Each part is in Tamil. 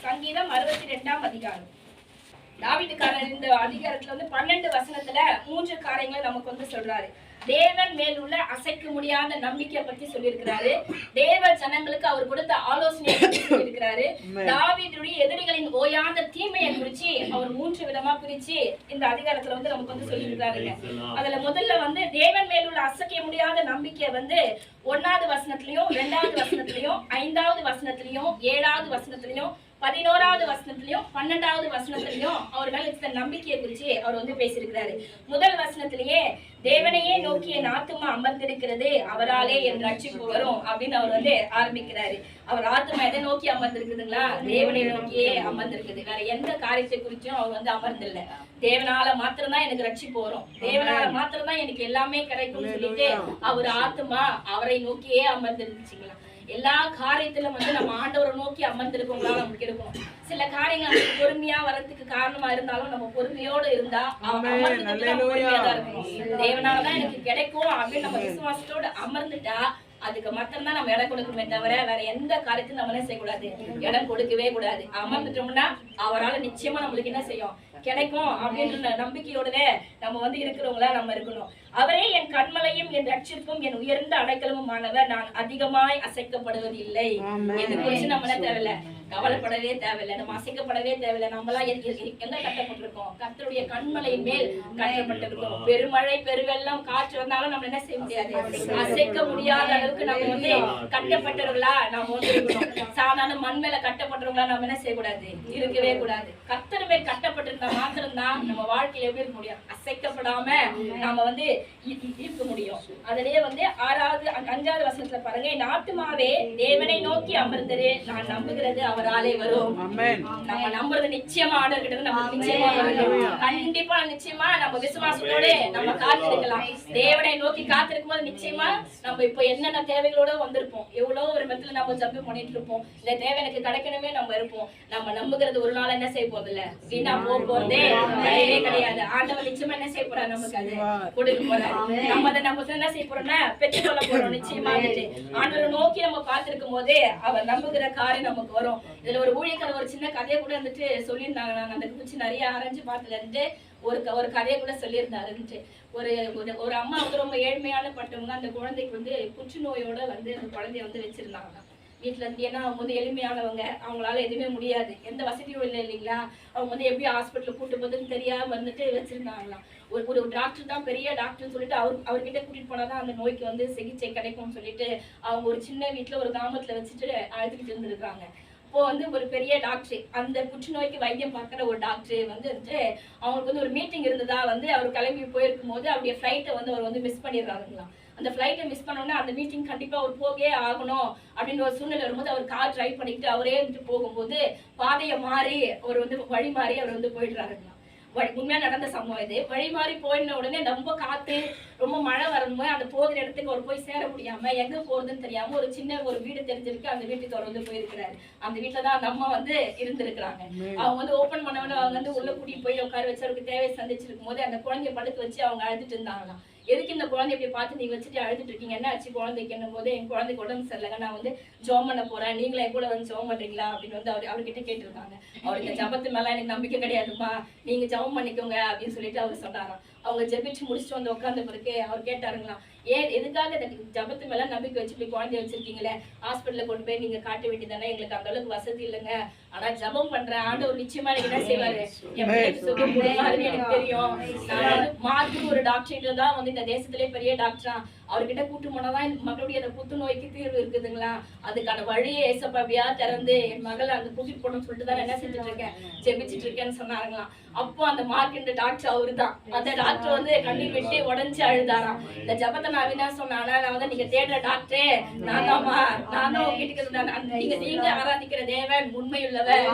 சங்கீதம் 62ஆம் அதிகாரம். தாவீதுக்காரர் இந்த அதிகாரத்துல 12 வசனத்துல 3 காரியங்களை நமக்கு சொல்றாரு. தேவன் மேல் உள்ள அசைக்க முடியாத நம்பிக்கையை பத்தி சொல்லியிருக்கிறாரு. தேவ ஜனங்களுக்கு அவர் கொடுத்த ஆலோசனையை பத்தி சொல்லியிருக்கிறாரு. தாவீதுடைய எதிரிகளின் ஓயாத தீமையை குறிச்சு அவர் 3 விதமா பிரிச்சு இந்த அதிகாரத்துல நமக்கு சொல்லியிருக்கிறாருங்க. அதுல முதல்ல தேவன் மேல் உள்ள அசைக்க முடியாத நம்பிக்கையை 1வது வசனத்திலையும் 2வது வசனத்திலையும் 5வது வசனத்திலையும் 7வது வசனத்திலையும் 11வது வசனத்திலையும் 12வது வசனத்திலையும் அவர் மேல இருந்த நம்பிக்கையை குறிச்சு அவர் பேசியிருக்கிறாரு. முதல் வசனத்திலேயே தேவனையே நோக்கி என் ஆத்துமா அமர்ந்திருக்கிறது, அவராலே என் ரட்சிப்பு வரும் அப்படின்னு அவர் ஆரம்பிக்கிறாரு. அவர் ஆத்துமா எதை நோக்கி அமர்ந்திருக்குதுங்களா? தேவனை நோக்கியே அமர்ந்திருக்குது. வேற எந்த காரியத்தை குறிச்சும் அவர் அமர்ந்தில்ல. தேவனால மாத்திரம்தான் எனக்கு ரட்சிப்பு வரும், தேவனால மாத்திரம்தான் எனக்கு எல்லாமே கிடைக்கும்னு சொல்லிட்டு அவர் ஆத்துமா அவரை நோக்கியே அமர்ந்திருந்துச்சுங்களா. எல்லா காரியத்திலும் நம்ம ஆண்டவரை நோக்கி அமர்ந்திருக்கோங்களா நமக்கு இருக்கும். சில காரியங்கள் நமக்கு பொறுமையா வர்றதுக்கு காரணமா இருந்தாலும் நம்ம பொறுமையோடு இருந்தா பொறுமையா தான் இருக்கணும். தேவனாலதான் எனக்கு கிடைக்கும் அப்படின்னு நம்ம விசுவாசத்தோடு அமர்ந்துட்டா அதுக்கு மட்டும்தான் நம்ம இடம் கொடுக்கணுமே தவிர வேற எந்த காரியத்தையும் நம்ம என்ன செய்யக்கூடாது, இடம் கொடுக்கவே கூடாது. அமர்ந்துட்டோம்னா அவரால் நிச்சயமா நம்மளுக்கு என்ன செய்யும், கிடைக்கும் அப்படின்ற நம்பிக்கையோடவே நம்ம இருக்கிறவங்களா நம்ம இருக்கணும். அவரே என் கண்மலையும் என் ரட்சிப்பும் என் உயர்ந்த அடைக்கலமும் ஆனவர், நான் அதிகமாய் அசைக்கப்படுவது இல்லை. இது குறிச்சு நம்ம என்ன தேவையில்லை, கவலைப்படவே தேவையில்லை, நம்ம அசைக்கப்படவே தேவையில்லை. நம்மளாம் எங்க கட்டப்பட்டிருக்கோம், கர்த்தருடைய கண்மலையின் மேல் கட்டப்பட்டிருக்கோம். பெருமழை பெருவெல்லாம் காற்று வந்தாலும் நம்ம என்ன செய்ய முடியாது, அசைக்க முடியாத அளவுக்கு நம்ம கட்டப்பட்டவர்களா நம்ம இருக்கணும். சாதாரண மண் மேல கட்டப்பட்டவங்களா நம்ம என்ன செய்யக்கூடாது, இருக்கவே கூடாது. கர்த்தர் மேல் கட்டப்பட்டிருந்தா மாத்திரம்தான் நம்ம வாழ்க்கையில எப்படி இருக்க முடியும், அசைக்கப்படாம நாம இருக்க முடியும். அதுலயே 5வது வசனத்துல பாருங்க, என் ஆத்துமாவே தேவனை நோக்கி அமர்ந்தது, நான் நம்புகிறது அவராலே வரும். நம்ம நம்புறது நிச்சயமா ஆண்டவர்கிட்ட நமக்கு நிச்சயமா வரும். கண்டிப்பா நிச்சயமா நம்ம விசுவாசத்தோட நம்ம காத்திருக்கலாம். தேவனை நோக்கி காத்திருக்கும் போது நிச்சயமா நம்ம இப்ப என்னென்ன தேவைகளோட வந்திருப்போம், எவ்வளவு ஒரு மெத்துல நம்ம ஜெபம் பண்ணிட்டு இருப்போம். இந்த தேவை எனக்கு கிடைக்கணுமே நம்ம இருப்போம். நம்ம நம்புகிறது ஒரு நாள் என்ன செய்ய போதில்ல, வீணா போறதே கிடையாது. ஆண்டவர் நிச்சயமா என்ன செய்ய போறாரு, நமக்கு அது கொடுக்க போறாரு. நம்ம அதை நம்ம என்ன செய்ய போறோம்னா பெற்றுக்கொள்ள போறோம். நிச்சயமா ஆண்டவரை நோக்கி நம்ம பார்த்திருக்கும் போதே அவர் நம்புகிற காரியம் நமக்கு வரும். இதுல ஒரு ஊழியக்காரர் ஒரு சின்ன கதையை கூட சொல்லியிருந்தாங்க. நாங்க அந்த குறிச்சு நிறைய ஆராய்ச்சி பார்த்ததுல ஒரு கதையை கூட சொல்லியிருந்தாரு. ஒரு அம்மா ரொம்ப ஏழ்மையான பட்டவங்க, அந்த குழந்தைக்கு புற்றுநோயோட அந்த குழந்தைய வச்சிருந்தாங்க வீட்டுல இருந்து. ஏன்னா அவங்க எளிமையானவங்க, அவங்களால எதுவுமே முடியாது, எந்த வசதியும் இல்லை இல்லைங்களா. அவங்க எப்படி ஹாஸ்பிட்டல் கூட்டு போதுன்னு தெரியாம வச்சிருந்தாங்களாம். ஒரு டாக்டர் தான், பெரிய டாக்டர்னு சொல்லிட்டு அவர்கிட்ட கூட்டிட்டு போனாதான் அந்த நோய்க்கு சிகிச்சை கிடைக்கும்னு சொல்லிட்டு அவங்க ஒரு சின்ன வீட்டுல ஒரு கிராமத்துல வச்சுட்டு அழுதுகிட்டு இருந்திருக்காங்க. இப்போ ஒரு பெரிய டாக்டர், அந்த புற்றுநோய்க்கு வைத்தியம் பார்க்குற ஒரு டாக்டர் அவங்களுக்கு ஒரு மீட்டிங் இருந்ததா அவர் கிளம்பி போயிருக்கும் போது அவருடைய ஃப்ளைட்டை அவர் மிஸ் பண்ணிடுறாருங்களாம். அந்த ஃப்ளைட்டை மிஸ் பண்ணோன்னா அந்த மீட்டிங் கண்டிப்பா அவர் போகவே ஆகணும் அப்படின்னு ஒரு சூழ்நிலை வரும்போது அவர் கார் டிரைவ் பண்ணிக்கிட்டு அவரே போகும்போது பாதையை மாறி அவர் வழி மாறி அவர் போயிடுறாருங்களாம். உண்மையா நடந்த சம்பவம் இது. வழி மாறி போயின உடனே ரொம்ப காத்து, ரொம்ப மழை வரும்போது அந்த போகிற இடத்துக்கு அவர் போய் சேர முடியாம எங்க போறதுன்னு தெரியாம ஒரு சின்ன ஒரு வீடு தெரிஞ்சிருக்கு, அந்த வீட்டுக்கு அவர் போயிருக்கிறாரு. அந்த வீட்டுலதான் அந்த அம்மா இருந்திருக்கிறாங்க. அவங்க ஓபன் பண்ணவன அவங்க உள்ள கூட்டிட்டு போய் உட்கார வச்சு அவருக்கு தேவையை சந்திச்சிருக்கும் போது அந்த குழந்தைய படுக்க வச்சு அவங்க அழுதுட்டு இருந்தாங்களாம். எதுக்கு இந்த குழந்தை இப்படி பார்த்து நீங்க வச்சுட்டு அழுதுட்டு இருக்கீங்க, என்ன ஆச்சு குழந்தைக்கு என்னும் போது, என் குழந்தைக்கு உடம்பு சரியில்லைங்க, நான் ஜோம் பண்ண போறேன், நீங்களே கூட ஜோம் பண்றீங்களா அப்படின்னு அவர்கிட்ட கேட்டிருக்காங்க. அவருக்கு ஜபத்து மேல எனக்கு நம்பிக்கை கிடையாதுமா, நீங்க ஜபம் பண்ணிக்கோங்க அப்படின்னு சொல்லிட்டு அவர் சொன்னாராம். அவங்க ஜெபிச்சு முடிச்சுட்டு உட்கார்ந்த பிறகு அவர் கேட்டாருங்களாம், ஏன் எதுக்காக ஜபத்து மேல நம்பிக்கை வச்சு இப்படி குழந்தைய வச்சிருக்கீங்களே, ஹாஸ்பிட்டல்ல கொண்டு போய் நீங்க காட்ட வேண்டியதானே, எங்களுக்கு அந்த அளவுக்கு வசதி இல்லைங்க, ஆனா ஜபம் பண்றேன், ஆண்டவர் நிச்சயமா எனக்கு என்ன செய்வாரு, எனக்கு தெரியும். நான் மார்க்கு ஒரு டாக்டர் தான் இந்த தேசத்திலே பெரிய டாக்டரா, அவர்கிட்ட கூட்டு போனாதான் என் மகளுடைய அந்த புத்துநோய்க்கு தீர்வு இருக்குதுங்களா, அதுக்கான வழியை ஏசப்பாவியா திறந்து என் மகளை அங்க கூட்டிட்டு போகணும்னு சொல்லிட்டு தான் என்ன செஞ்சுட்டு இருக்கேன், ஜெபிச்சுட்டு இருக்கேன்னு சொன்னாங்களாம். அப்போ அந்த மார்க் டாக்டர் அவரு தான். அந்த டாக்டர் கண்ணீர் விட்டு உடஞ்சு அழுதாராம். இந்த ஜபத்தை நான் என்ன சொன்னானா, நான் நீங்க தேடுற டாக்டரே நான் தான்மா, நானும் வீட்டுக்கு நீங்க ஆராதிக்கிற தேவன் உண்மையுள்ளவர்,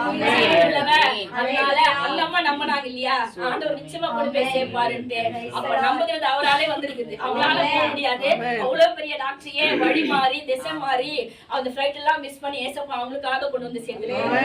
அதனால அந்த அம்மா நம்பினாங்க இல்லையா, ஆண்டவர் நிச்சயமா கொண்டு போய் சேர்ப்பாருன்ட்டு. அப்ப நம்புகிறது அவராலே வந்திருக்குது, அவங்களால போக முடியாது. அவ்வளவு பெரிய டாக்டரையே வழி மாறி திசை மாறி அந்த ஃபிளைட் எல்லாம் மிஸ் பண்ணி ஏசப்பா அவங்களுக்காக கொண்டு சேர்த்துருக்காங்க.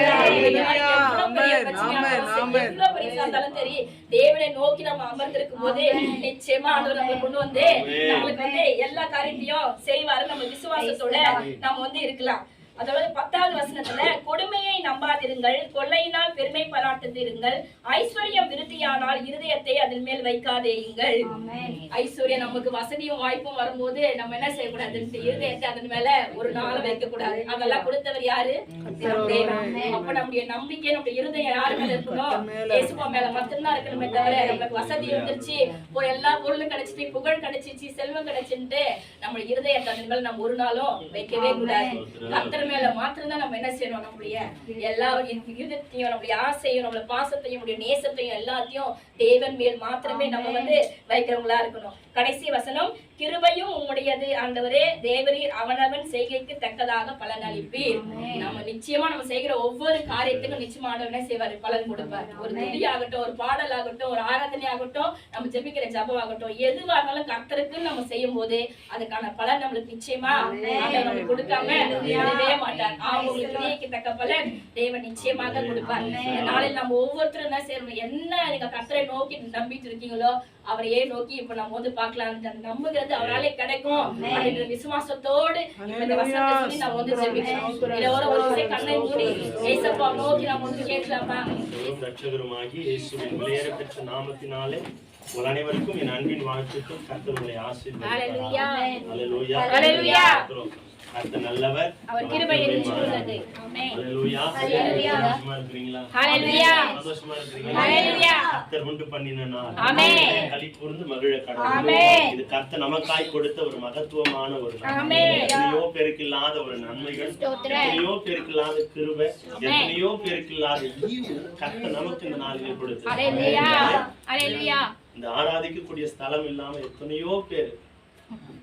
சரி, தேவனை நோக்கி நம்ம அமர்ந்திருக்கும் போது நிச்சயமா ஆண்டவர் நம்மளை கொண்டு நம்மளுக்கு எல்லா காரியத்தையும் செய்வாரு. நம்ம விசுவாசத்தோட நம்ம இருக்கலாம். அதோட 10வது வசனத்துல கொடுமையை நம்பாதிருங்கள், கொள்ளையினால் பெருமை பாராட்டாதிருங்கள், ஐஸ்வர்யம் விருத்தியானால் இருதயத்தை அதன் மேல் வைக்காதேயுங்கள். ஐஸ்வர்யம் நமக்கு வசதியும் வாய்ப்பும் வரும்போது நம்ம என்ன செய்யக்கூடாது, இருதயத்தை அதன் மேல ஒரு நாள் வைக்க கூடாது. அதெல்லாம் கொடுத்தவர் யாரு? அப்ப நம்முடைய நம்பிக்கை, நம்முடைய இருதயம் யாரு மேல இருக்கணும்? இயேசுவா மேல மட்டும்தான் இருக்கணுமே தவிர, நமக்கு வசதி வந்துருச்சு, எல்லா பொருளும் கிடைச்சிட்டு, புகழ் கிடைச்சிச்சு, செல்வம் கிடைச்சுட்டு நம்முடைய இருதயத்தை அதன் மேல நம்ம ஒரு நாளும் வைக்கவே கூடாது. கர்த்தர் மேல மாத்திரம் தான் நம்ம என்ன செய்யணும், நம்முடைய எல்லா இருதயத்தையும், நம்முடைய ஆசையும், நம்முடைய பாசத்தையும், நம்முடைய நேசத்தையும் எல்லாத்தையும் தேவன் மேல் மாத்திரமே நம்ம வைக்கிறவங்களா இருக்கணும். கடைசி வசனம், கிருபையும் உம்முடையது ஆண்டவரே, தேவரீர் அவனவன் செய்கைக்கு தக்கதாக பலன் அளிப்பீர். நம்ம நிச்சயமா நம்ம செய்கிற ஒவ்வொரு காரியத்துக்கும் நிச்சயமா ஆண்டவனே செய்வாரு, பலன் கொடுப்பார். ஒரு துதி ஆகட்டும், ஒரு பாடல் ஆகட்டும், ஒரு ஆராதனை ஆகட்டும், நம்ம ஜெபிக்கிற ஜபம் ஆகட்டும், எதுவானாலும் கர்த்தருக்கு நம்ம செய்யும் போது அதுக்கான பலன் நம்மளுக்கு நிச்சயமா நம்மளுக்கு கொடுக்காம விடவே மாட்டார். அவங்களுக்கு கிரியைக்கு தக்க பலன் தேவன் நிச்சயமாக கொடுப்பார். நாளையில் நம்ம ஒவ்வொருத்தரும் என்ன செய்யணும், என்ன நீங்க கர்த்தரை நோக்கி நம்பிட்டு இருக்கீங்களோ அவரையே நோக்கி இப்ப நம்ம பார்க்கலாம். நம்புகிறது அவராலே கிடைக்கும் அப்படின்ற விசுவாசத்தோடு இந்த வசனத்தை சொல்லி நம்ம ஜெபிக்கணும். இதோட ஒரு முறை கண்ணை மூடி இயேசுவை நோக்கி நம்ம கேட்கலாமா? ரட்சகருமாகி இயேசுவின் விலையேறப்பெற்ற நாமத்தினாலே உங்கள் அனைவருக்கும் என் அன்பின் வாழ்த்துக்கள். கர்த்தர் உங்களை ஆசீர்வதிப்பார். ஹல்லேலூயா, ஹல்லேலூயா, ஹல்லேலூயா. கர்த்தர் நல்லவர், அவர் கிருபை என்றுள்ளது. ஆமென். ஹல்லேலூயா, ஹல்லேலூயா. சந்தோஷமா இருக்கீங்களா? ஹல்லேலூயா, சந்தோஷமா இருக்கீங்களா? ஹல்லேலூயா. கர்த்தர் உண்டு பண்ணின நாள். ஆமென். களிகூர்ந்து மகிழ கடவுள். ஆமென். இது கர்த்தர் நமக்காய் கொடுத்த ஒரு மகத்துவமான ஒரு நாள். ஆமென். எத்தனையோ பேருக்கு இல்லாத ஒரு நன்மைகள், எத்தனையோ பேருக்கு இல்லாத கிருபை, எத்தனையோ பேருக்கு இல்லாத ஈவு கர்த்தர் நமக்கு இந்த நாளிலே கொடுத்தார். ஹல்லேலூயா, ஹல்லேலூயா. இந்த ஆராதிக்கக்கூடிய ஸ்தலம் இல்லாம எத்தனையோ பேர்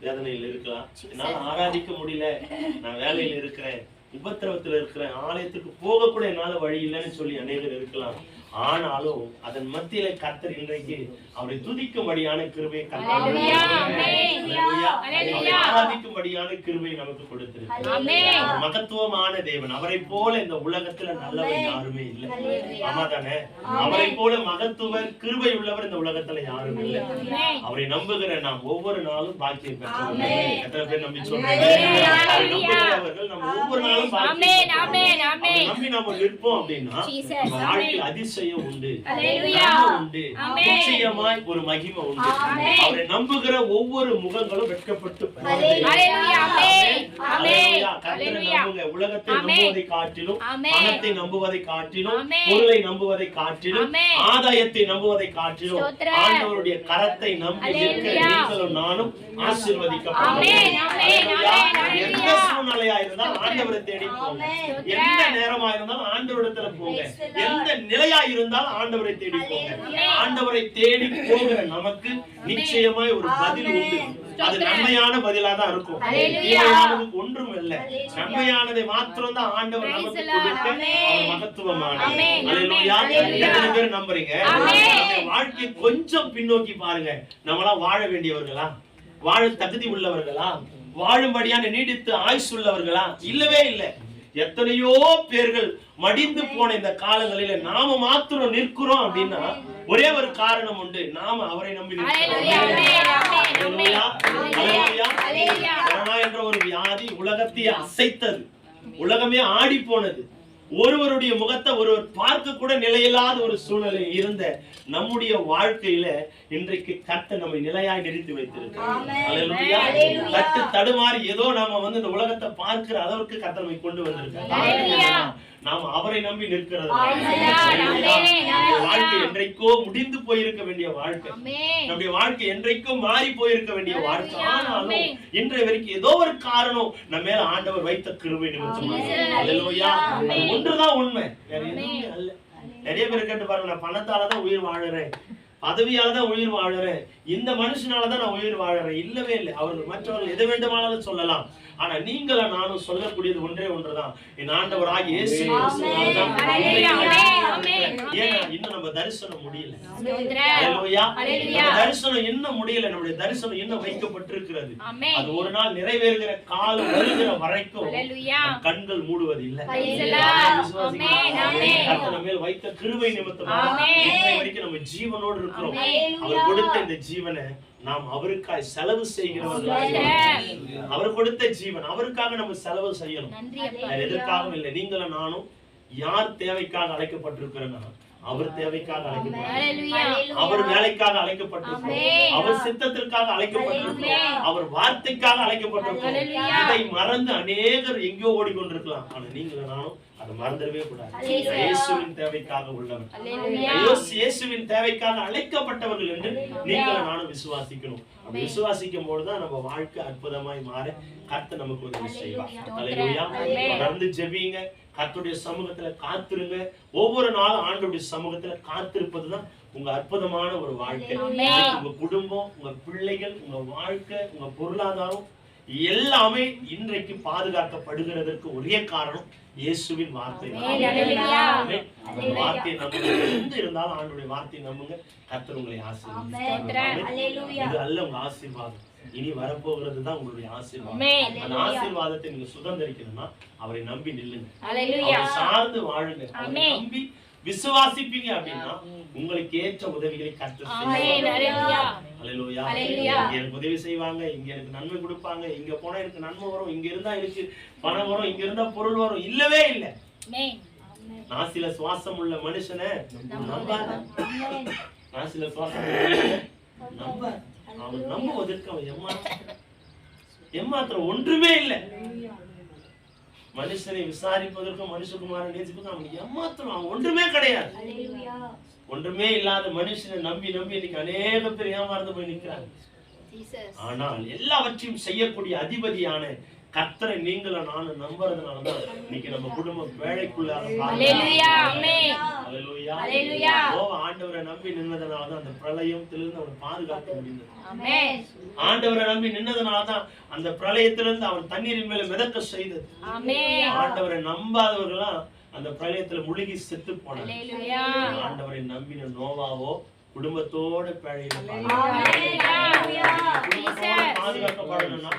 வேதனையில் இருக்கலாம். என்னால ஆராதிக்க முடியல, நான் வேலையில இருக்கிறேன், உபத்திரவத்துல இருக்கிறேன், ஆலயத்துக்கு போக கூட என்னால வழி இல்லைன்னு சொல்லி அநேகர் இருக்கலாம். ஆனாலும் அதன் மத்தியில கர்த்தர் இன்றைக்கு அவரை துதிக்கும்படியான கிருபை, ஆராதிக்கும்படியான கிருபை நமக்கு கொடுத்திருக்கிறார். மகத்துவமான தேவன், அவரை போல இந்த உலகத்துல நல்லவர் யாருமே இல்லை. ஆமாதானே? அவரை போல மகத்துவர் கிருபை உள்ளவர் இந்த உலகத்துல யாரும் இல்லை. அவரை நம்புகிற நாம் ஒவ்வொரு நாளும் பாக்கியம் பெற்றோம். எத்தனை பேர் நம்பி சொல்றீங்க? நம்புகிறவர்கள் நம்ம ஒவ்வொரு நாளும் நம்பி நாம நிற்போம் அப்படின்னா நம்ம வாழ்க்கையில் அதிசயம் உண்டு, உண்டு, நிச்சயமாய் ஒரு மகிமை உண்டு. அவரை நம்புகிற ஒவ்வொரு முகங்களும் வெட்கப்பட்டு உலகத்தை நம்புவதை காட்டிலும், பணத்தை நம்புவதை காட்டிலும், பொருளை நம்புவதை காட்டிலும், ஆதாயத்தை நம்புவதை காட்டிலும் ஆண்டவருடைய கரத்தை நம்பி இருக்கிற நீங்களும் நானும் ஆசீர்வதிக்கப்படும். எந்த சூழ்நிலையா இருந்தாலும் ஆண்டவரை தேடி போங்க, எந்த நேரமா இருந்தாலும் ஆண்டவரிடத்துல போங்க, எந்த நிலையா இருந்தாலும் ஆண்டவரை தேடி போங்க. ஆண்டவரை தேடி போகிற நமக்கு நிச்சயமாய் ஒரு பதில் உண்டு. அது நன்மையான பதிலா தான் இருக்கும். தீமையானதுக்கு ஒன்றும் இல்லை, நன்மையானதை மாத்திரம் தான் ஆண்டவர் நமக்கு கொடுக்க அவர் மகத்துவமானவர். ஹல்லேலூயா. எத்தனை பேர் நம்புறீங்க? வாழ்க்கை கொஞ்சம் பின்னோக்கி பாருங்க. நம்மளாம் வாழ வேண்டியவர்களா? வாழ தகுதி உள்ளவர்களா? வாழும்படியான நீடித்து ஆயுசு உள்ளவர்களா? இல்லவே இல்லை. எத்தனையோ பேர்கள் மடிந்து போன இந்த காலங்களில நாம மாத்திரம் நிற்கிறோம் அப்படின்னா ஒரே ஒரு காரணம் உண்டு, நாம அவரை நம்பி கொரோனா என்ற ஒரு வியாதி உலகத்தையே அசைத்தது, உலகமே ஆடி போனது. ஒருவருடைய முகத்தை ஒருவர் பார்க்க கூட நிலையில்லாத ஒரு சூழ்நிலை இருந்த நம்முடைய வாழ்க்கையில இன்றைக்கு கர்த்தர் நம்மை நிலையாய் நிறுத்தி வைத்திருக்கிறார். தட்டு தடுமாறி ஏதோ நாம இந்த உலகத்தை பார்க்கிற அளவுக்கு கர்த்தர் நம்மை கொண்டு வந்திருக்கார். நாம் அவரை நம்பி நிற்கிறது. வாழ்க்கை என்றைக்கோ முடிந்து போயிருக்க வேண்டிய வாழ்க்கை, நம்முடைய வாழ்க்கை என்றைக்கோ மாறி போயிருக்க வேண்டிய வாழ்க்கை. ஆனாலும் இன்றைய வரைக்கும் ஏதோ ஒரு காரணம் நம்ம மேல ஆண்டவர் வைத்த கிருபை நிமித்தமாக ஒன்றுதான் உண்மை, வேற எதுவுமே அல்ல. நிறைய பேர் கேட்டு பாருங்க, நான் பணத்தாலதான் உயிர் வாழறேன், பதவியாலதான் உயிர் வாழறேன், இந்த மனுஷனாலதான் நான் உயிர் வாழறேன். இல்லவே இல்லை. அவர்கள் மற்றவர்கள் எதை வேண்டுமானாலும் சொல்லலாம். ஆனா நீங்கள நானும் சொல்லக்கூடியது ஒன்றே ஒன்றுதான், என் ஆண்டவராகிய இயேசு கிறிஸ்துவால்தான். ஏன்னா இன்னும் நம்ம தரிசனம் முடியல. தரிசனம் இன்னும் முடியல. நம்முடைய தரிசனம் இன்னும் வைக்கப்பட்டிருக்கிறது. அது ஒரு நாள் நிறைவேறுகிற காலம் வருகிற வரைக்கும் கண்கள் மூடுவது இல்லை. மேல் வைத்த கிருபை நிமித்தமாக வரைக்கும் நம்ம ஜீவனோடு இருக்கிறோம். அவர் கொடுத்த இந்த ஜீவனை நாம் அவருக்காய் செலவு செய்கிறவர்கள். அவர் கொடுத்த ஜீவன் அவருக்காக நம்ம செலவு செய்யணும். எதற்காகவும் இல்லை. நீங்களும் நானும் யார் தேவைக்காக அழைக்கப்பட்டிருக்கிறோம்னா அவர் தேவைக்காக அழைக்கப்பட்டிருக்கிறோம். அவர் வேலைக்காக அழைக்கப்பட்டிருக்கிறோம். அவர் சித்தத்திற்காக அழைக்கப்பட்டிருக்கிறோம். அவர் வார்த்தைக்காக அழைக்கப்பட்டிருக்கிறோம். இதை மறந்து அநேகர் எங்கோ ஓடிக்கொண்டிருக்கலாம். ஆனா நீங்களும் நானும் அதை மறந்துடவே கூடாது. இயேசுவின் தேவைக்காக உள்ளவர், இயேசுவின் தேவைக்காக அழைக்கப்பட்டவர்கள் என்று நீங்களும் நானும் விசுவாசிக்கணும். அப்படி விசுவாசிக்கும் போதுதான் நம்ம வாழ்க்கை அற்புதமாய் மாற கர்த்தர் நமக்கு உதவி செய்வார். அல்லேலூயா. தொடர்ந்து ஜெபிங்க, கர்த்தருடைய சமூகத்துல காத்திருங்க. ஒவ்வொரு நாளும் ஆண்டவருடைய சமூகத்துல காத்திருப்பதுதான் உங்க அற்புதமான ஒரு வாழ்க்கை. உங்க குடும்பம், உங்க பிள்ளைகள், உங்க வாழ்க்கை, உங்க பொருளாதாரம் எல்லாமே இன்றைக்கு பாதுகாக்கப்படுகிறதற்கு ஒரே காரணம் இயேசுவின் வார்த்தை. அந்த வார்த்தையை நம்புங்க. எந்த இருந்தாலும் ஆண்டவருடைய வார்த்தையை நம்புங்க. கர்த்தர் உங்களை ஆசீர்வதிப்பார். இது அல்ல உங்க ஆசீர்வாதம், இனி வரப்போகிறது தான் உங்களுடைய ஆசீர்வாதம். அந்த ஆசீர்வாதத்தை நீங்க சுதந்திரிக்கணும்னா அவரை நம்பி நில்லுங்க, அவரை சார்ந்து வாழுங்க. அவரை நம்பி விசுவாசிப்பீங்க அப்படின்னா உங்களுக்கு ஏற்ற உதவிகளை கர்த்தர் செய்வார். அல்லேலூயா. எனக்கு உதவி செய்வாங்க, இங்க எனக்கு நன்மை கொடுப்பாங்க, இங்க போனா எனக்கு நன்மை வரும், இங்க இருந்தா எனக்கு பணம் வரும், இங்க இருந்தா பொருள் வரும், இல்லவே இல்லை. நாசில சுவாசம் உள்ள மனுஷனை நம்பாத, நாசில சுவாசம் நம்ப, அவன் நம்புவதற்கு அவன் ஏமாத்திரம் ஒன்றுமே இல்லை. மனுஷனை விசாரிப்பதற்கும் மனுஷகுமாரன் நேசிப்பதற்கும் அவன் ஏமாத்திரம், அவன் ஒன்றுமே கிடையாது. ஒன்றுமே இல்லாத மனுஷனை நம்பி நம்பி இன்னைக்கு அநேக பேர் ஏமாந்து போய் நிற்கிறாங்க. ஆனால் எல்லாவற்றையும் செய்யக்கூடிய அதிபதியான கர்த்தரை நீங்களும் நானும் நம்புறதுனாலதான் இன்னைக்கு நம்ம குடும்பம் வேலைக்குள்ளாக ஆண்டவரை நம்பி நின்னதுனாலதான் அந்த பிரளயத்திலிருந்து அவனை பாதுகாக்க முடிந்தது. ஆண்டவரை நம்பி நின்னதுனாலதான் அந்த பிரளயத்திலிருந்து அவன் தண்ணீரின் மேல மிதக்க செய்தது. ஆண்டவரை நம்பாதவர்களாம் அந்த பிரளயத்துல முழுகி செத்து போனாங்க. ஆண்டவரை நம்பின நோவாவோ குடும்பத்தோட பாதுகாக்கப்படணும்னா,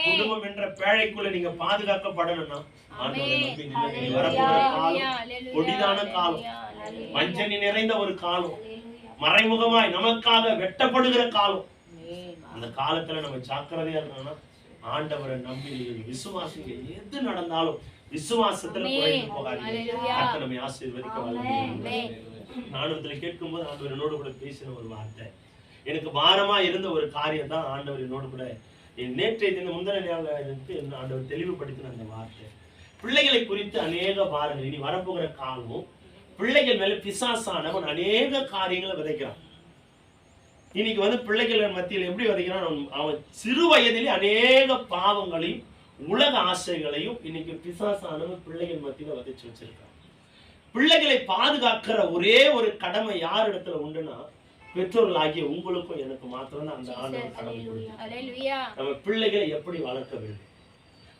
குடும்பம் என்ற பேழைக்குள்ள நீங்க பாதுகாக்கப்படணும்னா ஆண்டவரை நம்பி நில்லுங்க. வரப்போற காலம் கொடிதான காலம், வஞ்சனை நிறைந்த ஒரு காலம், மறைமுகமாய் நமக்காக வெட்டப்படுகிற காலம். அந்த காலத்துல நம்ம ஜாக்கிரதையா இருக்கணும்னா ஆண்டவரை நம்பி விசுவாசிங்க. எது நடந்தாலும் விசுவாசத்துல குறைந்து போகாதீங்க. கர்த்தர் நம்மை ஆசீர்வதிக்க வல்லவர். நானும் இதுல கேட்கும் போது ஆண்டவர் என்னோடு கூட பேசின ஒரு வார்த்தை, எனக்கு பாரமா இருந்த ஒரு காரியம் தான் ஆண்டவர் என்னோடு கூட நேற்றைய தினம் முந்தின நாள் ஆண்டவர் தெளிவுபடுத்தின அந்த வார்த்தை. பிள்ளைகளை குறித்து அநேக பாரங்கள், இனி வரப்போகிற காலமும் பிள்ளைகள் மேல பிசாசானவன் அநேக காரியங்களை விதைக்கிறான். இன்னைக்கு பிள்ளைகள் மத்தியில் எப்படி விதைக்கிறான்? அவன் சிறு வயதிலே அநேக பாவங்களையும் உலக ஆசைகளையும் இன்னைக்கு பிசாசானவன் பிள்ளைகள் மத்தியில விதைச்சு வச்சிருக்கான். பிள்ளைகளை பாதுகாக்கிற ஒரே ஒரு கடமை யார் இடத்துல உண்டுன்னா பெற்றோர்கள் ஆகிய உங்களுக்கும் எனக்கு மாத்திரம் அந்த ஆண்டவர் கடமை கொடுத்தார். நம்ம பிள்ளைகளை எப்படி வளர்க்க வேண்டும்,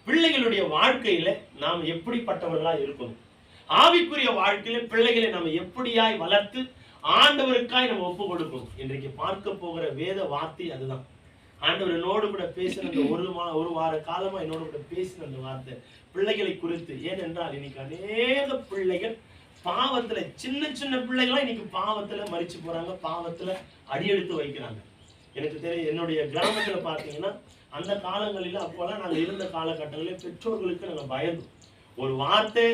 பிள்ளைகளுடைய வாழ்க்கையில நாம் எப்படிப்பட்டவர்களா இருக்கணும், ஆவிக்குரிய வாழ்க்கையில பிள்ளைகளை நம்ம எப்படியாய் வளர்த்து ஆண்டவருக்காய் நம்ம ஒப்பு கொடுக்கணும். இன்றைக்கு பார்க்க போகிற வேத வார்த்தை அதுதான். ஆண்டவர் என்னோடு கூட பேசின அந்த ஒரு வார காலமா என்னோடு கூட பேசின அந்த வார்த்தை பிள்ளைகளை குறித்து. ஏனென்றால் இன்னைக்கு அநேக பிள்ளைகள் பாவத்துல, சின்ன சின்ன பிள்ளைகளா இன்னைக்கு பாவத்துல மரிச்சு போறாங்க, பாவத்துல அடியெடுத்து வைக்கிறாங்க. எனக்கு தெரியும், என்னுடைய கிராமத்துல பாத்தீங்கன்னா அந்த காலங்களில அப்போல்லாம் நாங்க இருந்த காலகட்டங்களில் பெற்றோர்களுக்கு நாங்க பயந்தோம். ஒரு வார்த்தை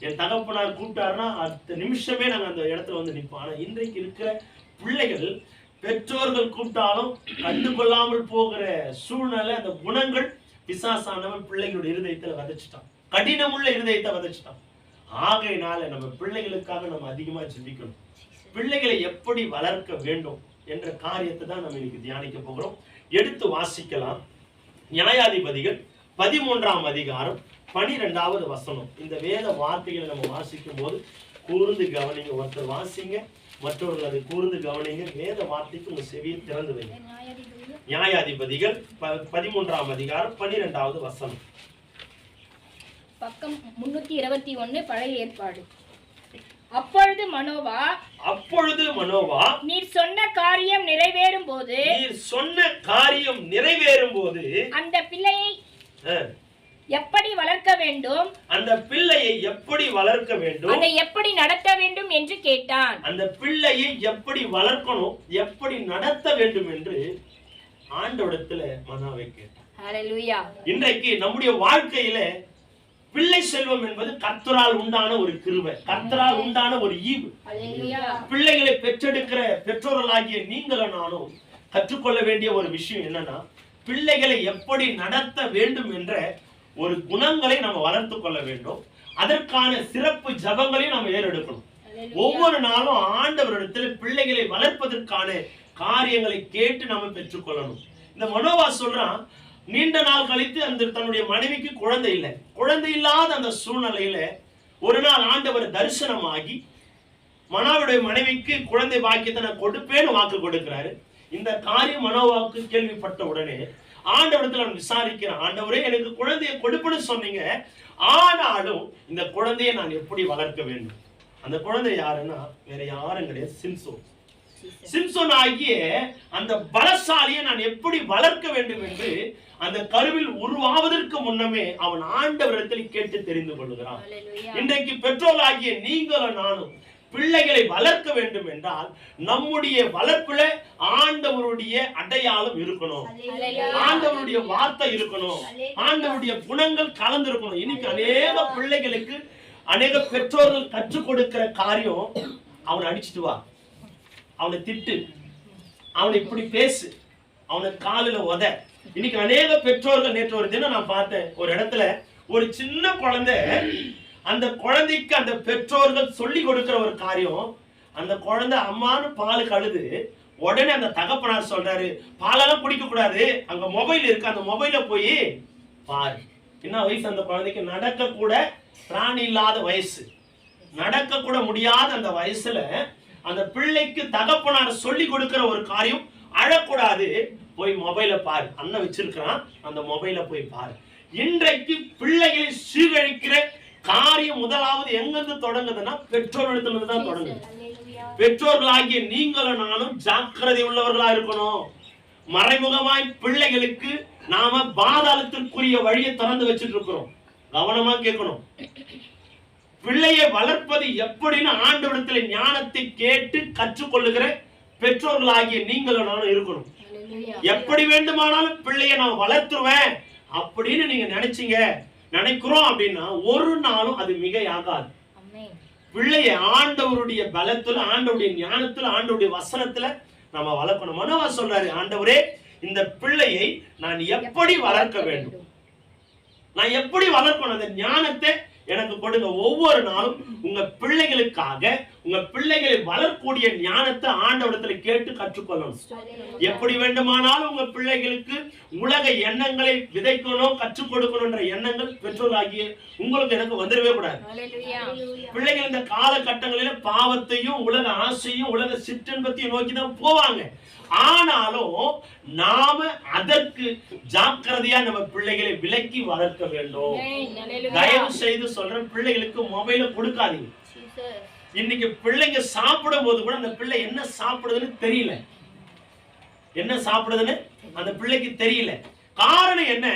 என் தகப்பனார் கூப்பிட்டாருன்னா அடுத்த நிமிஷமே நாங்க அந்த இடத்துல நிற்போம். ஆனா இன்றைக்கு இருக்கிற பிள்ளைகள் பெற்றோர்கள் கூப்பிட்டாலும் கண்டுகொள்ளாமல் போகிற சூழ்நிலை, அந்த குணங்கள் பிசாசானவன் பிள்ளைகளுடைய இருதயத்துல விதைச்சிட்டான், கடினமுள்ள இருதயத்தை விதைச்சிட்டான். ஆகையினால நம்ம பிள்ளைகளுக்காக நம்ம அதிகமா சிந்திக்கணும். பிள்ளைகளை எப்படி வளர்க்க வேண்டும் என்ற காரியத்தை தான் நம்ம இன்னைக்கு தியானிக்க போகிறோம். எடுத்து வாசிக்கலாம். நியாயாதிபதிகள் 13ஆம் அதிகாரம் 12வது வசனம். இந்த வேத வார்த்தைகளை நம்ம வாசிக்கும் போது கூர்ந்து கவனிங்க. ஒருத்தர் வாசிங்க, மற்றவர்கள் அதை கூர்ந்து கவனிங்க. வேத வார்த்தைக்கு உங்க செவியை திறந்து வைங்க. நியாயாதிபதிகள் 13ஆம் அதிகாரம் 12வது வசனம். பக்கம் 321 பழைய ஏற்பாடு. அப்பொழுது மனோவா நீர் சொன்ன காரியம் நிறைவேறும் போது அந்த பிள்ளையை எப்படி வளர்க்க வேண்டும், அந்த பிள்ளையை எப்படி வளர்க்க வேண்டும், அதை எப்படி நடத்த வேண்டும் என்று கேட்டான். அந்த பிள்ளையை எப்படி வளர்க்கணும், எப்படி நடத்த வேண்டும் என்று ஆண்டவரிடத்துல மனாவை கேட்டான். ஹல்லேலூயா. இன்றைக்கு நம்முடைய வாழ்க்கையில பிள்ளை செல்வம் என்பது கர்த்தரால் உண்டான ஒரு கிருபை, கர்த்தரால் உண்டான ஒரு ஈவு. பிள்ளைகளை பெற்றெடுக்கிற பெற்றோர்களாகிய நீங்களும் நானும் கற்றுக்கொள்ள வேண்டிய ஒரு விஷயம் என்னன்னா, பிள்ளைகளை எப்படி நடத்த வேண்டும் என்ற ஒரு குணங்களை நம்ம வளர்த்து கொள்ள வேண்டும். அதற்கான சிறப்பு ஜபங்களையும் நம்ம ஏறெடுக்கணும். ஒவ்வொரு நாளும் ஆண்டவரிடத்தில் பிள்ளைகளை வளர்ப்பதற்கான காரியங்களை கேட்டு நம்ம பெற்றுக்கொள்ளணும். இந்த மனோவா சொல்றான், நீண்ட நாள் கழித்து அந்த தன்னுடைய மனைவிக்கு குழந்தை இல்லை. குழந்தை இல்லாத அந்த சூழ்நிலையில ஒரு நாள் ஆண்டவர் தரிசனமாகி மனோவாவுடைய மனைவிக்கு குழந்தை பாக்கியத்தை நான் கொடுப்பேன்னு வாக்கு கொடுக்கிறாரு. இந்த காரியம் மனோவாவுக்கு கேள்விப்பட்ட உடனே ஆண்டவரிடத்துல அவன் விசாரிக்கிறான், ஆண்டவரே எனக்கு குழந்தையை கொடுப்புன்னு சொன்னீங்க, ஆனாலும் இந்த குழந்தையை நான் எப்படி வளர்க்க வேண்டும்? அந்த குழந்தை யாருன்னா வேற யாரும் கிடையாது, சிம்சோன். சிம்சோன் ஆகிய அந்த பலசாலியை நான் எப்படி வளர்க்க வேண்டும் என்று அந்த கருவில் உருவாவதற்கு முன்னமே அவன் ஆண்டவரிடத்தில் கேட்டு தெரிந்து கொள்கிறான். இன்றைக்கு பெற்றோராகிய நீங்களும் நானும் பிள்ளைகளை வளர்க்க வேண்டும் என்றால் நம்முடைய வளர்ப்புல ஆண்டவருடைய அடையாளம் இருக்கணும், ஆண்டவருடைய வார்த்தை இருக்கணும், ஆண்டவருடைய குணங்கள் கலந்து இருக்கணும். இன்னைக்கு அநேக பிள்ளைகளுக்கு அநேக பெற்றோர்கள் கற்றுக் கொடுக்கிற காரியம், அவனை அடிச்சுட்டு வா, அவனை திட்டு, அவனை இப்படி பேசு, அவனை காலில உத. இன்னைக்கு அநேக பெற்றோர்கள், நேற்று ஒரு தினம் நான் பார்த்தேன் ஒரு இடத்துல, ஒரு சின்ன குழந்தை, அந்த குழந்தைக்கு அந்த பெற்றோர்கள் சொல்லி கொடுக்கிற ஒரு காரியம், அந்த குழந்தை அம்மானு பால் கழுது, உடனே அந்த தகப்பனார் சொல்றாரு, பாலெல்லாம் குடிக்க கூடாது, அங்க மொபைல் இருக்கு, அந்த மொபைல போய் பாரு. என்ன வயசு அந்த குழந்தைக்கு? நடக்க கூட பிராணி இல்லாத வயசு, நடக்க கூட முடியாத அந்த வயசுல அந்த பிள்ளைக்கு தகப்பனார் சொல்லி கொடுக்கிற ஒரு காரியம், அழக்கூடாது, போய் மொபைல பாரு, அண்ணன் வச்சிருக்கிறான், அந்த மொபைல போய் பாரு. இன்றைக்கு பிள்ளைகளை சீரழிக்கிற காரியம் முதலாவது எங்கிருந்து தொடங்குதுன்னா பெற்றோரிடத்துல தான் தொடங்குது. பெற்றோர்களாகிய நீங்களும் நானும் ஜாக்கிரதை உள்ளவர்களா இருக்கணும். மறைமுகமாய் பிள்ளைகளுக்கு நாம பாதாளத்திற்குரிய வழியை திறந்து வச்சுட்டு இருக்கிறோம். கவனமா கேட்கணும். பிள்ளையை வளர்ப்பது எப்படின்னு ஆண்டவரிடத்துல ஞானத்தை கேட்டு கற்றுக்கொள்ளுகிற பெற்றோர்களாகிய நீங்களும் நானும் இருக்கணும். எப்படி வேண்டுமானாலும் பிள்ளையை நான் வளர்த்துருவேன் அப்படின்னு நீங்க நினைக்கிறோம் அப்படின்னா ஒரு நாளும் அது மிகையாகாது. பிள்ளைய ஆண்டவருடைய பலத்துல, ஆண்டவருடைய ஞானத்துல, ஆண்டவருடைய வசனத்துல நம்ம வளர்க்கணும். மனோவா சொல்றாரு, ஆண்டவரே இந்த பிள்ளையை நான் எப்படி வளர்க்க வேண்டும், நான் எப்படி வளர்க்கணும், அந்த ஞானத்தை எனக்கு கொடுங்க. ஒவ்வொரு நாளும் உங்க பிள்ளைகளுக்காக, உங்க பிள்ளைகளை வளரக்கூடிய ஞானத்தை ஆண்டவரிடத்துல கேட்டு கற்றுக்கொள்ளணும். எப்படி வேண்டுமானாலும் உங்க பிள்ளைகளுக்கு உலக எண்ணங்களை விதைக்கணும், கற்றுக் கொடுக்கணும்ன்ற எண்ணங்கள் பெற்றோராகிய உங்களுக்கு எனக்கு வந்துடவே கூடாது. பிள்ளைகள் இந்த காலகட்டங்களில பாவத்தையும் உலக ஆசையும் உலக சிற்றின்பத்தையும் நோக்கிதான் போவாங்க. ஆனாலும் நாம அதற்கு ஜாக்கிரதையா நம்ம பிள்ளைகளை விலக்கி வளர்க்க வேண்டும். தயவு செய்து சொல்றேன், பிள்ளைகளுக்கு மொபைல கொடுக்காதீங்க. இன்னைக்கு பிள்ளைங்க சாப்பிடும் போது கூட அந்த பிள்ளை என்ன சாப்பிடுதுன்னு தெரியல, என்ன சாப்பிடுதுன்னு அந்த பிள்ளைக்கு தெரியல. காரணம் என்ன?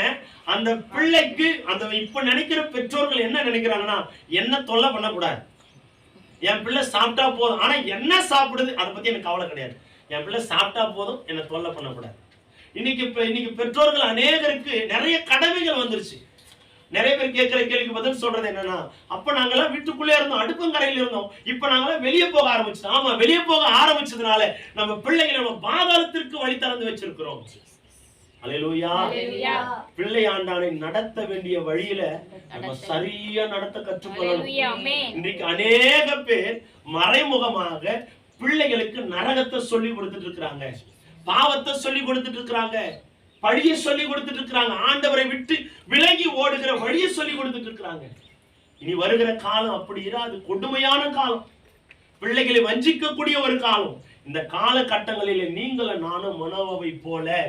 அந்த பிள்ளைக்கு அந்த இப்ப நினைக்கிற பெற்றோர்கள் என்ன நினைக்கிறாங்கன்னா, என்ன தொல்லை பண்ணக்கூடாது, என் பிள்ளை சாப்பிட்டா போதும். ஆனா என்ன சாப்பிடுது அதை பத்தி எனக்கு கவலை கிடையாது, என் பிள்ளை சாப்பிட்டா போதும், என்ன தொல்லை பண்ணக்கூடாது. இன்னைக்கு பெற்றோர்கள் அநேகருக்கு நிறைய கடமைகள் வந்துருச்சு. நிறைய பேர் கேட்கிற கேள்விக்கு பதில் சொல்றது என்னன்னா, அப்ப நாங்கெல்லாம் வீட்டுக்குள்ளே இருந்தோம், அடுப்பங்கரையில் இருந்தோம், இப்ப நாங்கெல்லாம் வெளியே போக ஆரம்பிச்சோம். ஆமா, வெளியே போக ஆரம்பிச்சதுனால நம்ம பிள்ளைகளை நம்ம பாதாளத்திற்கு வழி திறந்து வச்சிருக்கிறோம். அல்லேலூயா. பிள்ளை ஆண்டானை நடத்த வேண்டிய வழியில நம்ம சரியா நடத்த கற்றுக்கொள்ளணும். இன்றைக்கு அநேக பேர் மறைமுகமாக பிள்ளைகளுக்கு நரகத்தை சொல்லி கொடுத்துட்டு இருக்கிறாங்க, பாவத்தை சொல்லி கொடுத்துட்டு இருக்கிறாங்க, வழியை சொல்லி கொடுத்துட்டு இருக்கிறாங்க, ஆண்டவரை விட்டு விலகி ஓடுகிற வழியை சொல்லி கொடுத்துட்டு இருக்கிறாங்க. இனி வருகிற காலம் அப்படி இராது, கொடுமையான காலம், பிள்ளைகளை வஞ்சிக்கக்கூடிய ஒரு காலம். இந்த காலகட்டங்களில் நீங்களும் நானும் மனோவாவை போல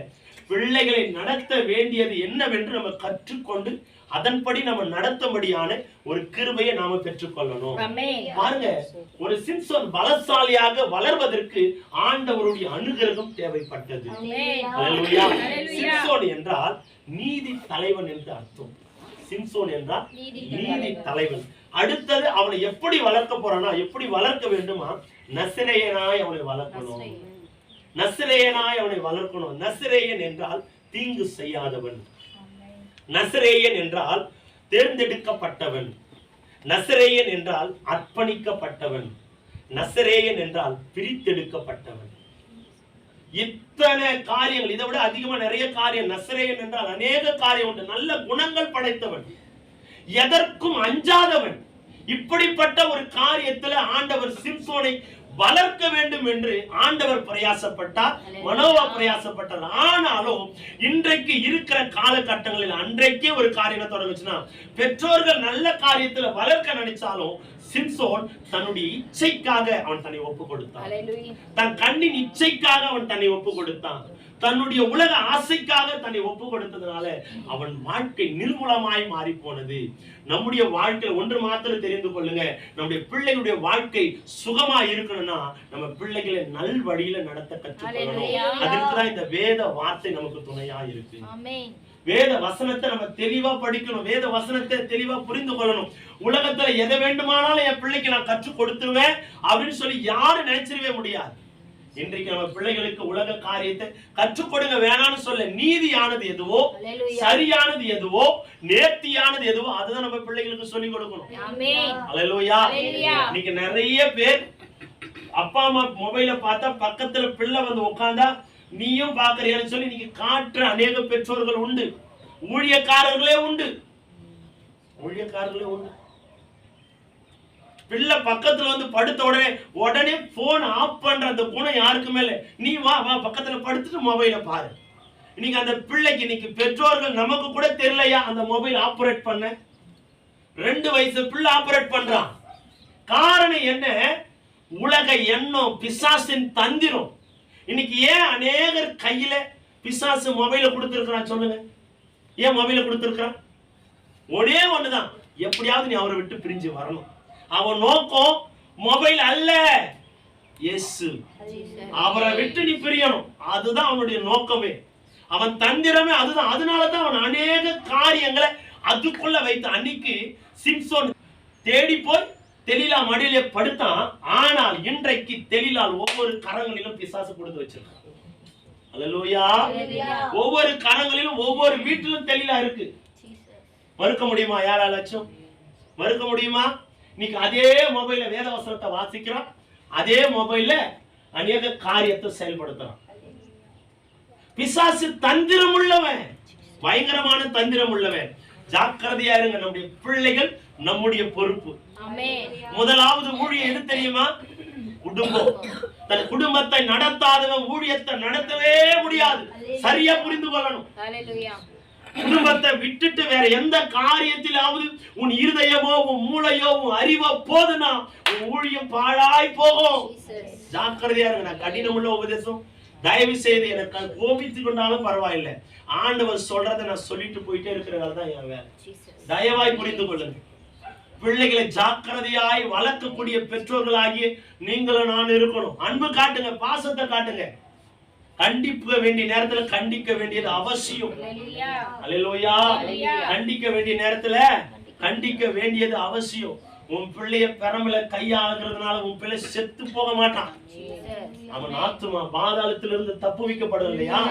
பிள்ளைகளை நடத்த வேண்டியது என்னவென்று நம்ம கற்றுக்கொண்டு அதன்படி நம்ம நடத்தபடியான ஒரு கிருபையை நாம பெற்றுக்கொள்ளணும். பாருங்க, ஒரு சிம்சோன் பலசாலியாக வளர்வதற்கு ஆண்டவருடைய அனுகிரகம் தேவைப்பட்டது. சிம்சோன் என்றால் நீதி தலைவன் என்று அர்த்தம். சிம்சோன் என்றால் நீதி தலைவன். அடுத்தது அவனை எப்படி வளர்க்க போறானா, எப்படி வளர்க்க வேண்டுமா, நசரேயனாய் அவனை வளர்க்கணும். நசரேயனாய் அவனை வளர்க்கணும். நசரேயன் என்றால் தீங்கு செய்யாதவன். நசரேயன் என்றால் தேர்ந்தெடுக்கப்பட்டவன். நசரேயன் என்றால் அர்ப்பணிக்கப்பட்டவன். நசரேயன் என்றால் பிரித்தெடுக்கப்பட்டவன். இத்தனை காரியங்கள், இதை விட அதிகமா நிறைய காரியம். நசரேயன் என்றால் அநேக காரியம் உண்டு. நல்ல குணங்கள் படைத்தவன், எதற்கும் அஞ்சாதவன். இப்படிப்பட்ட ஒரு காரியத்துல ஆண்டவர் சிம்சோனை வளர்க்க வேண்டும் என்று ஆண்டவர் பிரயாசப்பட்டார், மனோவா பிரயாசப்பட்டார். ஆனாலும் இன்றைக்கு இருக்கிற காலகட்டங்களில் அன்றைக்கே ஒரு காரியம் தொடங்குச்சுன்னா, பெற்றோர்கள் நல்ல காரியத்துல வளர்க்க நினைச்சாலும் சிம்சோன் தன்னுடைய இச்சைக்காக அவன் தன்னை ஒப்பு கொடுத்தான். தன் கண்ணின் இச்சைக்காக அவன் தன்னை ஒப்பு கொடுத்தான். தன்னுடைய உலக ஆசைக்காக தன்னை ஒப்பு கொடுத்ததுனால அவன் வாழ்க்கை நிர்மூலமாய் மாறி போனது. நம்முடைய வாழ்க்கையில் ஒன்று மாத்திரம் தெரிந்து கொள்ளுங்க, நம்முடைய பிள்ளைகளுடைய வாழ்க்கை சுகமா இருக்கணும்னா நம்ம பிள்ளைகளை நல் வழியில நடத்த கற்றுக்கொள்ளணும். அதுக்குதான் இந்த வேத வார்த்தை நமக்கு துணையா இருக்கு. வேத வசனத்தை நம்ம தெளிவா படிக்கணும், வேத வசனத்தை தெளிவா புரிந்து கொள்ளணும். உலகத்துல எதை வேண்டுமானாலும் என் பிள்ளைக்கு நான் கற்றுக் கொடுத்துருவேன் அப்படின்னு சொல்லி யாரும் நினைச்சிடவே முடியாது. இன்றைக்கு நம்ம பிள்ளைகளுக்கு உலக காரியத்தை கற்றுக் கொடுங்க வேணாம்னு சொல்ல. நீதியானது எதுவோ, சரியானது எதுவோ, நேர்த்தியானது எதுவோ அதுதான் நம்ம பிள்ளைகளுக்கு சொல்லிக் கொடுக்கணும். அல்லேலூயா. இன்னைக்கு நிறைய பேர் அப்பா அம்மா மொபைல பார்த்தா பக்கத்துல பிள்ளை வந்து உட்கார்ந்தா நீயும் பாக்குறியான்னு சொல்லி நீங்க காட்டுற அநேக பெற்றோர்கள் உண்டு. ஊழியக்காரர்களே உண்டு. பிள்ளை பக்கத்துல வந்து படுத்த உடனே போன் ஆஃப் பண்ற அந்த குணம் யாருக்குமே இல்லை. நீ வா பக்கத்துல படுத்துட்டு மொபைல பாரு. இன்னைக்கு அந்த பிள்ளைக்கு இன்னைக்கு பெற்றோர்கள் நமக்கு கூட தெரியலையா அந்த மொபைல் ஆபரேட் பண்ண. 2 வயசு பிள்ளை ஆபரேட் பண்றான். காரணம் என்ன? உலக எண்ணம், பிசாசின் தந்திரம். இன்னைக்கு ஏன் அநேகர் கையில பிசாசு மொபைல கொடுத்திருக்கிறான் சொல்லுங்க? ஏன் மொபைல கொடுத்திருக்கிறான்? ஒரே ஒண்ணுதான், எப்படியாவது நீ அவரை விட்டு பிரிஞ்சு வரணும். அவன் நோக்கம் மொபைல் அல்ல, இயேசு. அவரை விட்டு நீ பிரியணும், அதுதான் அவனுடைய நோக்கமே. அவன் தந்திரமே அதுதான். அதனாலதான் அவன் அநேக காரியங்களை அதுக்குள்ள வைத்து. அன்னைக்கு சிம்சோன் தேடி போய் தெலீலா மடியிலே படுத்தான். ஆனால் இன்றைக்கு தெலீலால் ஒவ்வொரு கரங்களிலும் பிசாசு கொடுத்து வச்சிருக்கான். அல்லேலூயா. ஒவ்வொரு கரங்களிலும் ஒவ்வொரு வீட்டிலும் தெலீலா இருக்கு. மறுக்க முடியுமா? யாராச்சும் மறுக்க முடியுமா? இன்னைக்கு அதே மொபைல்ல வேத வசனத்தை வாசிக்கிறான், அதே மொபைல்ல அநேக காரியத்தை செயல்படுத்துறான். பிசாசு தந்திரம் உள்ளவன், பயங்கரமான தந்திரம் உள்ளவன். ஜாக்கிரதையா இருங்க. நம்முடைய பிள்ளைகள் நம்முடைய பொறுப்பு. முதலாவது ஊழியம் எது தெரியுமா? குடும்பம். தன் குடும்பத்தை நடத்தாதவன் ஊழியத்தை நடத்தவே முடியாது. சரியா புரிந்து கொள்ளணும். குடும்பத்தை விட்டுட்டு வேற எந்த காரியத்திலாவது உன் இருதயமோ உன் மூளையோ உன் அறிவோ போதுனா உன் ஊழியம் பாழாய் போகும். ஜாக்கிரதையா இருங்க. நான் கடினமுள்ள உபதேசம் தயவு செய்து எனக்கு கோபித்து கொண்டாலும் பரவாயில்லை, ஆண்டவர் சொல்றதை நான் சொல்லிட்டு போயிட்டே இருக்கிறதால தான் என் வேலை. தயவாய் புரிந்து கொள்ளுங்க. பிள்ளைகளை ஜாக்கிரதையாய் வளர்க்கக்கூடிய பெற்றோர்களாகிய நீங்களும் நான் இருக்கணும். அன்பு காட்டுங்க, பாசத்தை காட்டுங்க. கண்டிக்க வேண்டிய நேரத்துல கண்டிக்க வேண்டியது அவசியம். அல்லேலூயா. கண்டிக்க வேண்டிய நேரத்துல கண்டிக்க வேண்டியது அவசியம். உன் பிள்ளைய பெரம்பல கையாளுறதுனால உன் பிள்ளை செத்து போக மாட்டான். அவன் ஆத்துமா பாதாளத்திலிருந்து தப்பு வைக்கப்படுது இல்லையா?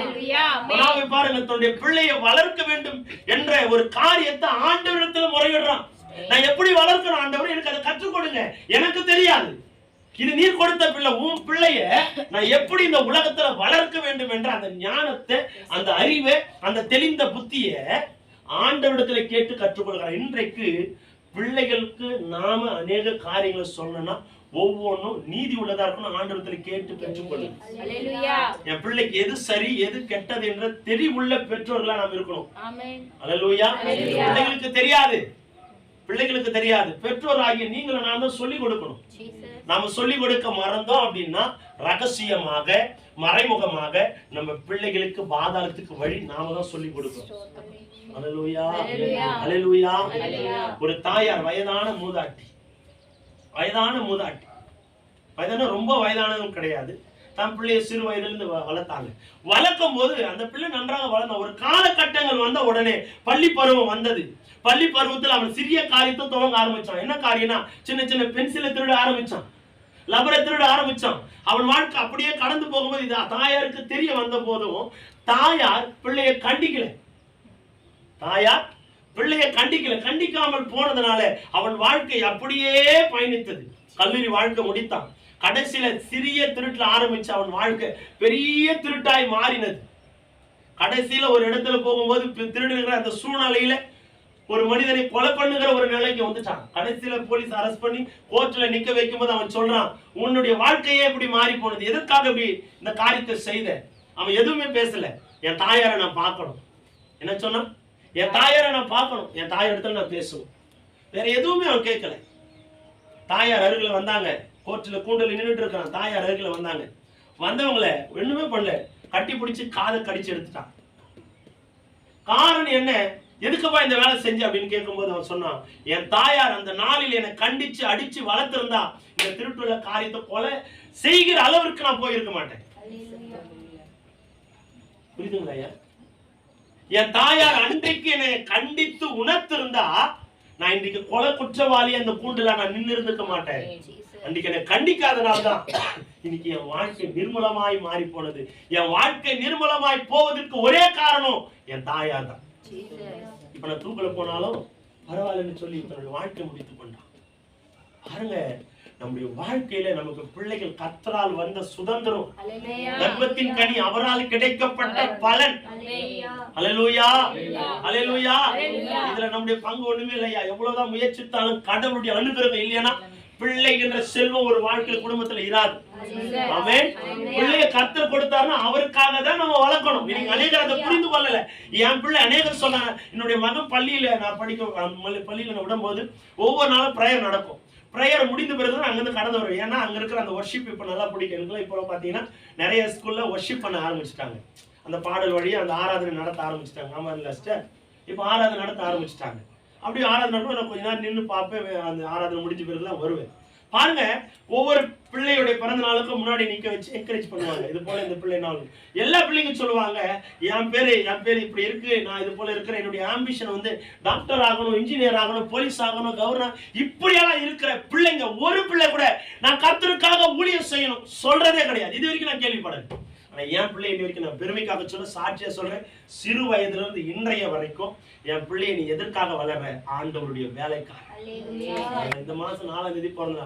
பாருங்க, தன்னுடைய பிள்ளையை வளர்க்க வேண்டும் என்ற ஒரு காரியத்தை ஆண்டவரிடத்துல முறையிடுறான். நான் எப்படி வளர்க்கணும் ஆண்டவர், எனக்கு அதை கற்றுக் கொடுங்க. எனக்கு தெரியாது, இது நீர் கொடுத்த பிள்ளை. உன் பிள்ளைய நான் எப்படி இந்த உலகத்துல வளர்க்க வேண்டும் என்ற அந்த ஞானத்தை, அந்த அறிவை, அந்த தெளிந்த புத்திய ஆண்டவரிடத்துல கேட்டு கற்றுக் கொடுக்கிறார். இன்றைக்கு பிள்ளைகளுக்கு நாம அநேக காரியங்களை சொன்னோம்னா ஒவ்வொன்றும் நீதி உள்ளதா இருக்கணும். ஆண்டவரிடத்துல கேட்டு பெற்றுக்கொள்ளும். என் பிள்ளைக்கு எது சரி எது கெட்டது என்ற தெரிவுள்ள பெற்றோர்களா நாம் இருக்கணும். அல்லேலூயா. பிள்ளைகளுக்கு தெரியாது. பெற்றோர் ஆகிய நீங்களும் நான் தான் சொல்லிக் கொடுக்கணும். நாம சொல்லிக் கொடுக்க மறந்தோம் அப்படின்னா ரகசியமாக மறைமுகமாக நம்ம பிள்ளைகளுக்கு பாதாளத்துக்கு வழி நாம தான் சொல்லிக் கொடுக்கணும். அல்லேலூயா. அல்லேலூயா. ஒரு தாயார் வயதான மூதாட்டி வயதான ரொம்ப வயதானதும் கிடையாது, தன் பிள்ளைய சிறு வயதிலிருந்து வளர்த்தாங்க. வளர்க்கும் போது அந்த பிள்ளை நன்றாக வளர்ந்த ஒரு காலகட்டங்கள் வந்த உடனே பள்ளி பருவம் வந்தது. பள்ளி பருவத்தில் அவன் சிறிய காரியத்தை துவங்க ஆரம்பிச்சான். என்ன காரியம்னா சின்ன சின்ன பென்சிலை திருட ஆரம்பிச்சான். லபரை திருட ஆரம்பிச்சான். அவன் வாழ்க்கை அப்படியே கடந்து போகும்போது இது தாயாருக்கு தெரிய வந்த போதும் தாயார் பிள்ளையை கண்டிக்கல. தாயார் பிள்ளையை கண்டிக்காமல் போனதுனால அவன் வாழ்க்கை அப்படியே பயணித்தது. கல்லூரி வாழ்க்கை முடித்தான். கடைசியில சிறிய திருட்டுல ஆரம்பிச்ச அவன் வாழ்க்கை பெரிய திருட்டாய் மாறினது. கடைசியில ஒரு இடத்துல போகும்போது திருடுகிற அந்த சூழ்நிலையில ஒரு மனிதனை கொலை பண்ணுகிற ஒரு நிலைக்கு வந்துட்டான். கடைசியில போலீஸ் அரெஸ்ட் பண்ணி கோர்ட்ல நிக்க வைக்கும் போது அவன் சொல்றான், உன்னுடைய வாழ்க்கையே இப்படி மாறி போனது, எதற்காக இப்படி இந்த காரியத்தை செய்த? அவன் எதுவுமே பேசல. என் தாயாரை நான் பார்க்கணும். என்ன சொன்னா? என் தாயாரை நான் பார்க்கணும், என் தாயார் இடத்துல நான் பேசணும். வேற எதுவுமே அவன் கேட்கல. தாயார் அருகில வந்தாங்க. கோர்ட்ல கூண்டல நின்றுட்டு இருக்கான். தாயார் அருகில வந்தாங்க. வந்தவங்களை ஒண்ணுமே பண்ணல, கட்டி பிடிச்சு காதை கடிச்சு எடுத்துட்டான். காரணம் என்ன? எதுக்குப்பா இந்த வேலை செஞ்சு அப்படின்னு கேட்கும்போது அவன் சொன்னான், என் தாயார் அந்த நாளில் என்னை கண்டிச்சு அடிச்சு வளர்த்திருந்தா இந்த திருட்டுள்ள காரியத்தை கொலை செய்கிற அளவிற்கு நான் போயிருக்க மாட்டேன். புரியுதுங்களா ஐயா? என் தாயார் அன்றைக்கு என்னை கண்டித்து உணர்த்திருந்தா நான் இன்றைக்கு கொலை குற்றவாளி அந்த கூண்டுல நான் நின்று இருந்துக்க மாட்டேன். அன்றைக்கு என்னை கண்டிக்காதனால்தான் இன்னைக்கு என் வாழ்க்கை நிர்மலமாய் மாறி போனது. என் வாழ்க்கை நிர்மலமாய் போவதற்கு ஒரே காரணம் என் தாயார் தான். இப்ப நான் தூக்கல போனாலும் பரவாயில்லன்னு சொல்லி தன்னுடைய வாழ்க்கை முடித்துக் கொண்டான். பாருங்க, நம்முடைய வாழ்க்கையில நமக்கு பிள்ளைகள் கர்த்தரால் வந்த சுதந்திரம், கர்ப்பத்தின் கனி அவரால் கிடைக்கப்பட்ட பலன். அல்லேலூயா, அல்லேலூயா. இதுல நம்முடைய பங்கு ஒண்ணுமே இல்லையா. எவ்வளவுதான் முயற்சித்தாலும் கடவுளுடைய அனுகிரகம் இல்லையா பிள்ளை என்ற செல்வம் ஒரு வாழ்க்கையில குடும்பத்துல இராது. ஆமென். பிள்ளைய கர்த்தர் கொடுத்தாருன்னா அவருக்காக தான் நம்ம வளர்க்கணும். நீங்க அநேகர் அதை புரிந்து கொள்ளல. என் பிள்ளை அநேகர் சொன்னாங்க, என்னுடைய மகன் பள்ளியில நான் பள்ளியில நான் விடும்போது ஒவ்வொரு நாளும் பிரேயர் நடக்கும். பிரேயர் முடிந்த பிறகு அங்கிருந்து கடந்து வருவேன். ஏன்னா அங்க இருக்கிற அந்த வர்ஷிப் இப்ப நல்லா பிடிக்கும் எனக்கு. இப்போ பாத்தீங்கன்னா நிறைய ஸ்கூல்ல வர்ஷிப் பண்ண ஆரம்பிச்சுட்டாங்க. அந்த பாடல் வழியா அந்த ஆராதனை நடத்த ஆரம்பிச்சுட்டாங்க. ஆமா இல்ல சிஸ்டர்? இப்போ ஆராதனை நடத்த ஆரம்பிச்சுட்டாங்க. அப்படி ஆராதனை நடக்கும். நான் கொஞ்ச நேரம் நின்று பார்ப்பேன். அந்த ஆராதனை முடிஞ்ச பிறகுதான் வருவேன். பாருங்க, ஒவ்வொரு பிள்ளையுடைய பிறந்த நாளுக்கும் முன்னாடி நிக்க வச்சு என்கரேஜ் பண்ணுவாங்க. இது போல இந்த பிள்ளை நாள் எல்லா பிள்ளைங்க சொல்லுவாங்க, என் பேரு இப்படி இருக்கு, நான் இது போல இருக்கிறேன், என்னுடைய ஆம்பிஷன் வந்து டாக்டர் ஆகணும், இன்ஜினியர் ஆகணும், போலீஸ் ஆகணும், கவர்னர், இப்படியெல்லாம் இருக்கிற பிள்ளைங்க ஒரு பிள்ளை கூட நான் கர்த்தருக்காக ஊழியம் செய்யணும் சொல்றதே கிடையாது. இது வரைக்கும் நான் கேள்விப்படல. ஆனா என் பிள்ளை இது வரைக்கும் நான் பெருமைக்காக சொல்ல, சாட்சியா சொல்றேன், சிறு வயதுல இருந்து இன்றைய வரைக்கும் என் பிள்ளையை நீ எதற்காக வளர்ற? ஆண்டவருடைய வேலைக்காக. இந்த மாசம் 4ஆம் தேதி பிறந்த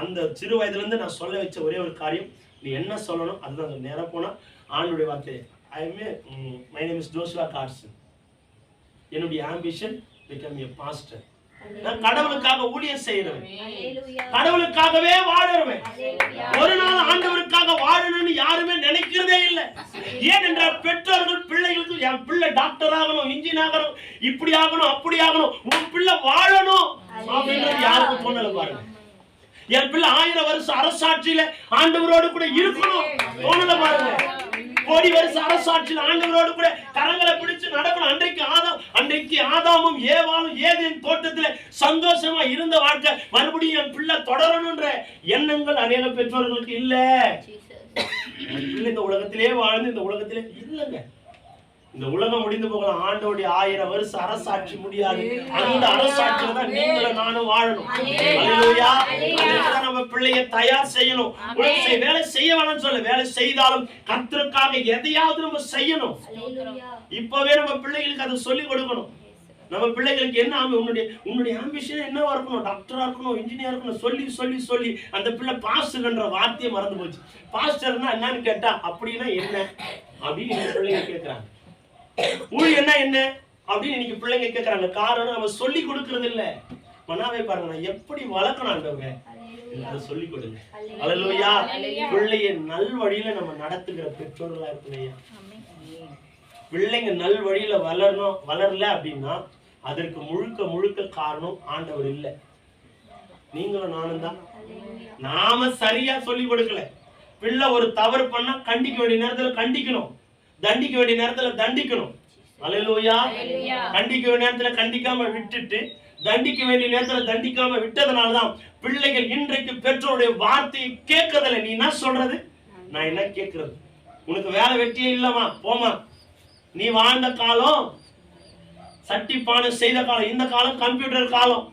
அந்த சிறு வயதுல இருந்து நான் சொல்ல வச்ச ஒரே ஒரு காரியம், நீ என்ன சொல்லணும் அதுதான். நேரம் போனா ஆண்டவருடைய வார்த்தை, my name is Joshua Carson, என்னுடைய ஆம்பிஷன் become a pastor. நான் கடவுளுக்காக ஊழியம் செய்யறேன், கடவுளுக்காகவே வாழறேன். ஒரு நாள் ஆண்டவருக்காக வாழணும்னு யாருமே நினைக்கிறதே இல்லை. ஏனென்றால் பெற்றோர்கள் பிள்ளைகளுக்கு என் பிள்ளை டாக்டர் ஆகணும், இன்ஜினியர் ஆகணும், இப்படி ஆகணும், அப்படி ஆகணும், உன் பிள்ளை வாழணும் அப்படின்றது யாருக்கும் தோணல. பாருங்க, என் பிள்ளை 1000 வருஷம் அரசாட்சியில ஆண்டவரோடு கூட இருக்கணும் தோணல. பாருங்க, கோடி வருஷம் அரசாட்சியில் ஆண்டவரோடு கூட கரங்களை பிடிச்சு நடக்கணும். அன்றைக்கு ஆதாமும் ஏவாளும் ஏதேன் தோட்டத்துல சந்தோஷமா இருந்த வாழ்க்கை மறுபடியும் என் பிள்ளை தொடரணும்ன்ற எண்ணங்கள் அநேக பெற்றோர்களுக்கு இல்ல. பிள்ளை இந்த உலகத்திலே வாழ்ந்து இந்த உலகத்திலே இல்லைங்க. இந்த உலகம் முடிந்து போகலாம், ஆண்டவருடைய 1000 வருஷம் அரசாட்சி முடியாது. அந்த அரசாட்சியில தான் நீங்களும் நானும் வாழணும். அல்லேலூயா. அதுக்கு நம்ம பிள்ளையை தயார் செய்யணும். வேலை செய்ய வேணாம்னு சொல்ல, வேலை செய்தாலும் கர்த்தருக்காக எதையாவது நம்ம செய்யணும். இப்பவே நம்ம பிள்ளைகளுக்கு அதை சொல்லிக் கொடுக்கணும். நம்ம பிள்ளைகளுக்கு என்ன உன்னுடைய ஆம்பிஷன் என்னவா இருக்கணும்? டாக்டரா இருக்கணும், இன்ஜினியர் இருக்கணும் சொல்லி சொல்லி சொல்லி அந்த பிள்ளை பாஸ்டர்ன்ற வார்த்தையை மறந்து போச்சு. பாஸ்டர்னா என்னன்னு கேட்டா அப்படின்னா என்ன அப்படின்னு பிள்ளைங்க கேட்கிறாங்க. ஊழியர்னா என்ன அப்படின்னு இன்னைக்கு பிள்ளைங்க கேட்கறாங்க. காரணம் நம்ம சொல்லி கொடுக்கறது இல்ல. மனாவே பாருங்க, நான் எப்படி வளர்க்கணும் ஆண்டவரே அதை சொல்லி கொடுங்க. அல்லேலூயா. பிள்ளைய நல் வழியில நம்ம நடத்துகிற பெற்றோர்களா இருக்கணும். பிள்ளைங்க நல் வழியில வளரல அப்படின்னா அதற்கு முழுக்க முழுக்க காரணம் ஆண்டவர் இல்ல, நீங்களும் நானும் தான். நாம சரியா சொல்லி கொடுக்கல. பிள்ளை ஒரு தவறு பண்ணா கண்டிக்க வேண்டிய நேரத்துல கண்டிக்கணும், தண்டிக்க வேண்டிய நேரத்துல தண்டிக்கணும். அல்லேலூயா. கண்டிக்க வேண்டிய நேரத்துல கண்டிக்காம விட்டுட்டு தண்டிக்க வேண்டிய நேரத்துல தண்டிக்காம விட்டதனாலதான் பிள்ளைகள் இன்றைக்கு பெற்றோருடைய வார்த்தையை கேட்கறதில்ல. நீ என்ன சொல்றது, நான் என்ன கேட்கறது? உனக்கு வேலை வெட்டியே இல்லமா, போமா. நீ வாழ்ந்த காலம் சட்டி பானை செய்த காலம், இந்த காலம் கம்ப்யூட்டர் காலம்.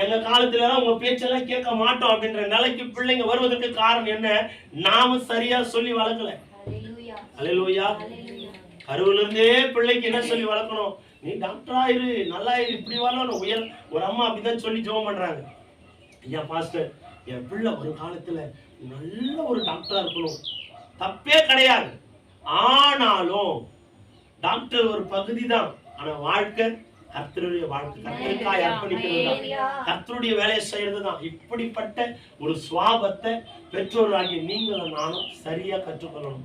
எங்க காலத்துல உங்க பேச்செல்லாம் கேட்க மாட்டோம் அப்படின்ற நிலைக்கு பிள்ளைங்க வருவதற்கு காரணம் என்ன? நாம சரியா சொல்லி வளர்க்கல. அல்லேலூயா. கருவில இருந்தே பிள்ளைக்கு என்ன சொல்லி வளர்க்கணும்? நீ டாக்டர் ஆயிரு, நல்லா இரு, இப்படி வரணும் உயர். ஒரு அம்மா அப்படிதான் சொல்லி ஜெபம் பண்றாங்க. ஐயா பாஸ்டர், என் பிள்ளை ஒரு காலத்துல நல்ல ஒரு டாக்டரா இருக்கணும். தப்பே கிடையாது. ஆனாலும் டாக்டர் ஒரு பகுதி தான். ஆனா வாழ்க்கை கர்த்தருடைய வாழ்க்கை, கர்த்தருக்காய் அர்ப்பணிக்கிறதுதான், கர்த்தருடைய வேலையை செய்யறதுதான். இப்படிப்பட்ட ஒரு சுவாபத்தை பெற்றோராகிய நீங்களும் நானும் சரியா கற்றுக்கொள்ளணும்.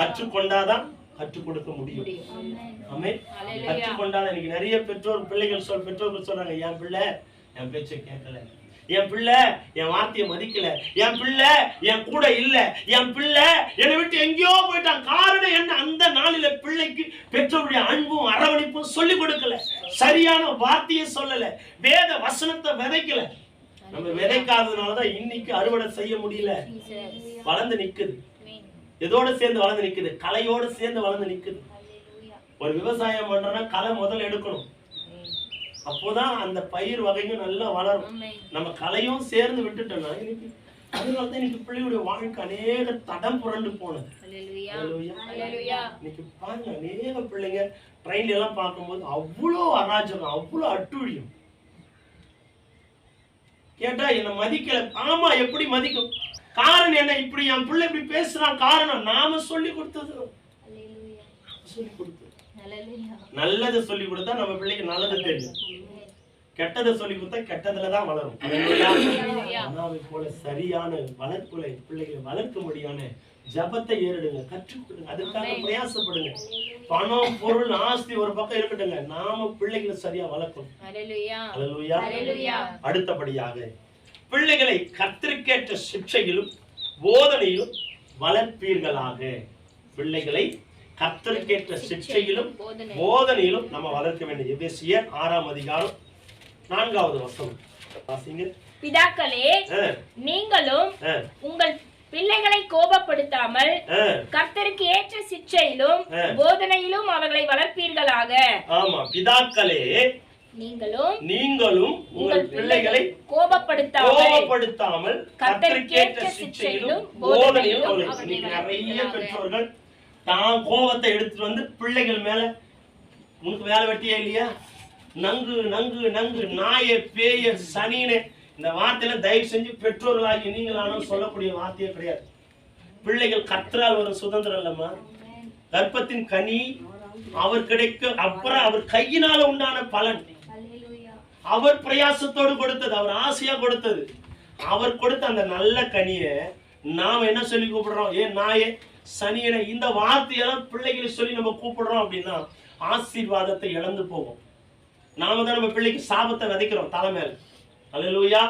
கற்றுக்கொண்டாதான் கற்றுக் கொடுக்க முடியும். ஆமென். கற்றுக்கொண்டாதான். இன்னைக்கு நிறைய பெற்றோர்கள் சொல்றாங்க, என் பிள்ளை என் பேச்சை கேட்கல, என் பிள்ளை என் வார்த்தையை மதிக்கல, என் பிள்ளை என் கூட இல்ல, என் பிள்ளை என்னை விட்டு எங்கேயோ போயிட்டான். காரணம் என்ன? அந்த நாளில பிள்ளைக்கு பெற்றோருடைய அன்பும் அரவணைப்பும் சொல்லிக் கொடுக்கல, சரியான வார்த்தையை சொல்லல, வேத வசனத்தை விதைக்கல. நம்ம விதைக்காததுனாலதான் இன்னைக்கு அறுவடை செய்ய முடியல. வளர்ந்து நிக்குது, எதோட சேர்ந்து வளர்ந்து நிக்குது? கலையோட சேர்ந்து வளர்ந்து நிக்குது. ஒரு விவசாயம் பண்றோம்னா களை முதல்ல எடுக்கணும், அப்போதான் அந்த பயிர் வகையும் நல்லா வளரும். நம்ம கலையும் சேர்ந்து விட்டுட்டோம்னா இன்னைக்கு அதனாலதான் இன்னைக்கு பிள்ளைகளுடைய வாழ்க்கை அநேக தடம் புரண்டு போனது. இன்னைக்கு பாருங்க, அநேக பிள்ளைங்க ட்ரெயின்ல எல்லாம் பார்க்கும்போது அவ்வளோ அராஜகம், அவ்வளோ அட்டுழியம். கேட்டா என்ன மதிக்கல. ஆமா, எப்படி மதிக்கும்? காரணம் என்ன? இப்படி என் பிள்ளை இப்படி பேசுறான், காரணம் நாம சொல்லி கொடுத்தது. சொல்லி கொடுத்தது. நல்லதை சொல்லி கொடுத்தா நம்ம பிள்ளைக்கு நல்லது தெரியும், கெட்டதை சொல்லி கொடுத்தா கெட்டதுலதான் வளரும். அண்ணாவை போல சரியான வளர்ப்புகளை பிள்ளைகளை வளர்க்கும்படியான ஜபத்தை ஏறிடுங்க, கற்றுக் கொடுங்க, அதுக்காக பிரயாசப்படுங்க. பணம் பொருள் ஆஸ்தி ஒரு பக்கம் இருக்கட்டுங்க, நாம பிள்ளைகளை சரியா வளர்க்கணும். அல்லேலூயா. அடுத்தபடியாக பிள்ளைகளை கர்த்தருக்கேற்ற சிட்சையிலும் போதனையிலும் வளர்ப்பீர்களாக. பிள்ளைகளை கர்த்தருக்கேற்ற சிட்சையிலும் போதனையிலும் நம்ம வளர்க்க வேண்டும். எபேசியர் 6ஆம் அதிகாரம் 4வது வசனம் வாசிங்க. பிதாக்களே, நீங்களும் உங்கள் பிள்ளைகளை கோபப்படுத்தாமல் கர்த்தருக்கு ஏற்ற சிட்சையிலும் போதனையிலும் அவர்களை வளர்ப்பீர்களாக. ஆமா, பிதாக்களே, நீங்களும் உங்கள் பிள்ளைகளை கோபப்படுத்தாமல் கர்த்தருக்கு ஏற்ற சிட்சையிலும் போதனையிலும். நிறைய பெற்றோர்கள் தான் கோபத்தை எடுத்துட்டு வந்து பிள்ளைகள் மேல, உனக்கு வேலை வெட்டியே இல்லையா, நங்கு நங்கு நங்கு, நாயே பேய சனினே, இந்த வார்த்தையில தயவு செஞ்சு பெற்றோர்களாகி நீங்களானும் சொல்லக்கூடிய வார்த்தையே கிடையாது. பிள்ளைகள் கர்த்தரால் ஒரு சுதந்திரம் இல்லம்மா. கர்ப்பத்தின் கனி அவர் கிடைக்க, அப்புறம் அவர் கையினால உண்டான பலன், அவர் பிரயாசத்தோடு கொடுத்தது, அவர் ஆசையா கொடுத்தது, அவர் கொடுத்த அந்த நல்ல கனியை நாம என்ன சொல்லி கூப்பிடுறோம்? ஏன் நாயே சனியனை, இந்த வார்த்தையெல்லாம் பிள்ளைகளை சொல்லி நம்ம கூப்பிடுறோம் அப்படின்னா ஆசீர்வாதத்தை இழந்து போகும். நாம தான் நம்ம பிள்ளைக்கு சாபத்தை விதைக்கிறோம் தலைமையில. அல்லேலூயா.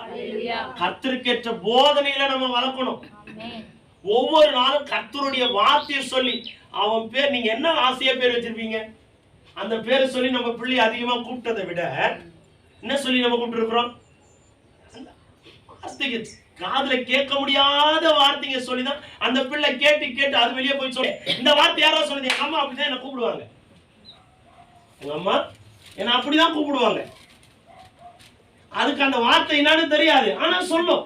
கர்த்தருக்கேற்ற போதனையில நம்ம வளர்க்கணும். ஒவ்வொரு நாளும் கர்த்தருடைய வார்த்தையை சொல்லி, அவன் பேர், நீங்க என்ன ஆசையா பேர் வச்சிருப்பீங்க, அந்த பேரை சொல்லி நம்ம பிள்ளை அதிகமா கூப்பிட்டதை விட என்ன சொல்லி நம்ம கூப்பிட்டு இருக்கிறோம்? காதுல கேட்க முடியாத வார்த்தைங்க சொல்லிதான் அந்த பிள்ளை கேட்டு கேட்டு அது வெளியே போய் சொல்லு. இந்த வார்த்தை யாரோ சொல்லுது, எங்க அம்மா அப்படிதான் என்ன கூப்பிடுவாங்க, எங்க அம்மா என்ன அப்படிதான் கூப்பிடுவாங்க. அதுக்கு அந்த வார்த்தை என்னன்னு தெரியாது, ஆனா சொல்லும்.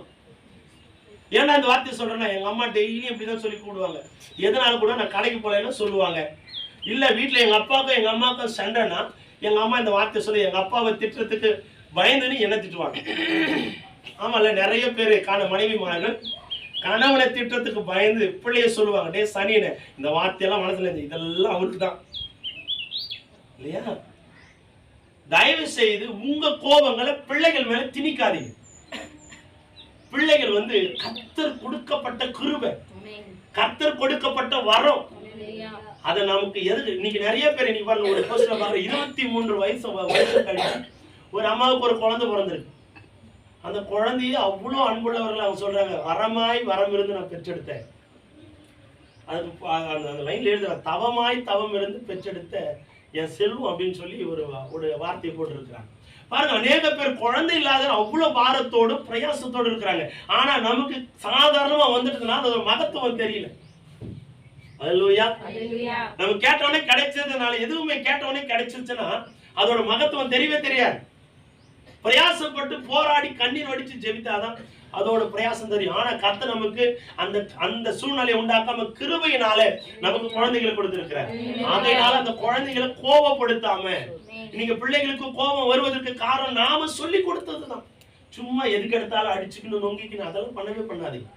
ஏன்னா அந்த வார்த்தையை சொல்றேன்னா, எங்க அம்மா டெய்லி இப்படிதான் சொல்லி கூப்பிடுவாங்க. எதனால கூட நான் கடைக்கு போலேன்னு சொல்லுவாங்க. இல்ல வீட்டுல எங்க அப்பாவுக்கும் எங்க அம்மாவுக்கும் சண்டைனா எங்க அம்மா இந்த வார்த்தையை சொல்லி எங்க அப்பாவை திட்டுறதுக்கு பயந்துன்னு என்ன திட்டுவாங்க. ஆமால, நிறைய பேரு மனைவிமார்கள் கணவனை திட்டத்துக்கு பயந்து பிள்ளைய சொல்லுவாங்க, டே சனியனை, இந்த வார்த்தையெல்லாம் மனசுல இருந்து இதெல்லாம் அவருக்கு தான் இல்லையா. தயவு செய்து உங்க கோபங்களை பிள்ளைகள் மேல திணிக்காதீங்க. பிள்ளைகள் கர்த்தர் கொடுக்கப்பட்ட கிருபை, கர்த்தர் கொடுக்கப்பட்ட வரம். அதை நமக்கு எதுக்கு இன்னைக்கு நிறைய பேர் இன்னைக்கு பாருங்க, ஒரு போஸ்ட்ல பாருங்க, 23 வயசு கழிச்சு ஒரு அம்மாவுக்கு ஒரு குழந்தை பிறந்திருக்கு. அந்த குழந்தைய அவ்வளோ அன்புள்ளவர்கள் அவங்க சொல்றாங்க, வரமாய் வரம் இருந்து நான் பெற்றெடுத்தேன். அதுக்கு அந்த லைன்ல எழுதுற, தவமாய் தவம் இருந்து பெற்றெடுத்த என் செல்வம் அப்படின்னு சொல்லி ஒரு வார்த்தையை போட்டு இருக்கிறாங்க. பாருங்க, அநேக பேர் குழந்தை இல்லாத அவ்வளவு பாரத்தோடு பிரயாசத்தோடு இருக்கிறாங்க. ஆனா நமக்கு சாதாரணமா வந்துட்டுதுன்னா அதோட மகத்துவம் தெரியல. அல்லேலூயா. நம்ம கேட்டவனே கிடைச்சதுனால, எதுவுமே கேட்டவனே கிடைச்சிருச்சுன்னா அதோட மகத்துவம் தெரியவே தெரியாது. பிரயாசப்பட்டு போராடி கண்ணீர் வடிச்சு ஜெபித்தாதான் அதோட பிரயாசம் தெரியும். ஆனா கர்த்தர் நமக்கு அந்த அந்த சூழ்நிலையை உண்டாக்காம கிருபையினால நமக்கு குழந்தைகளை கொடுத்திருக்கிறார். அதனால அந்த குழந்தைகளை கோபப்படுத்தாம, நீங்க பிள்ளைகளுக்கு கோபம் வருவதற்கு காரணம் நாம சொல்லி கொடுத்ததுதான். சும்மா எதுக்கு எடுத்தாலும் அடிச்சுக்கணும் நொங்கிக்கணும் அதெல்லாம் பண்ணவே பண்ணாதீங்க.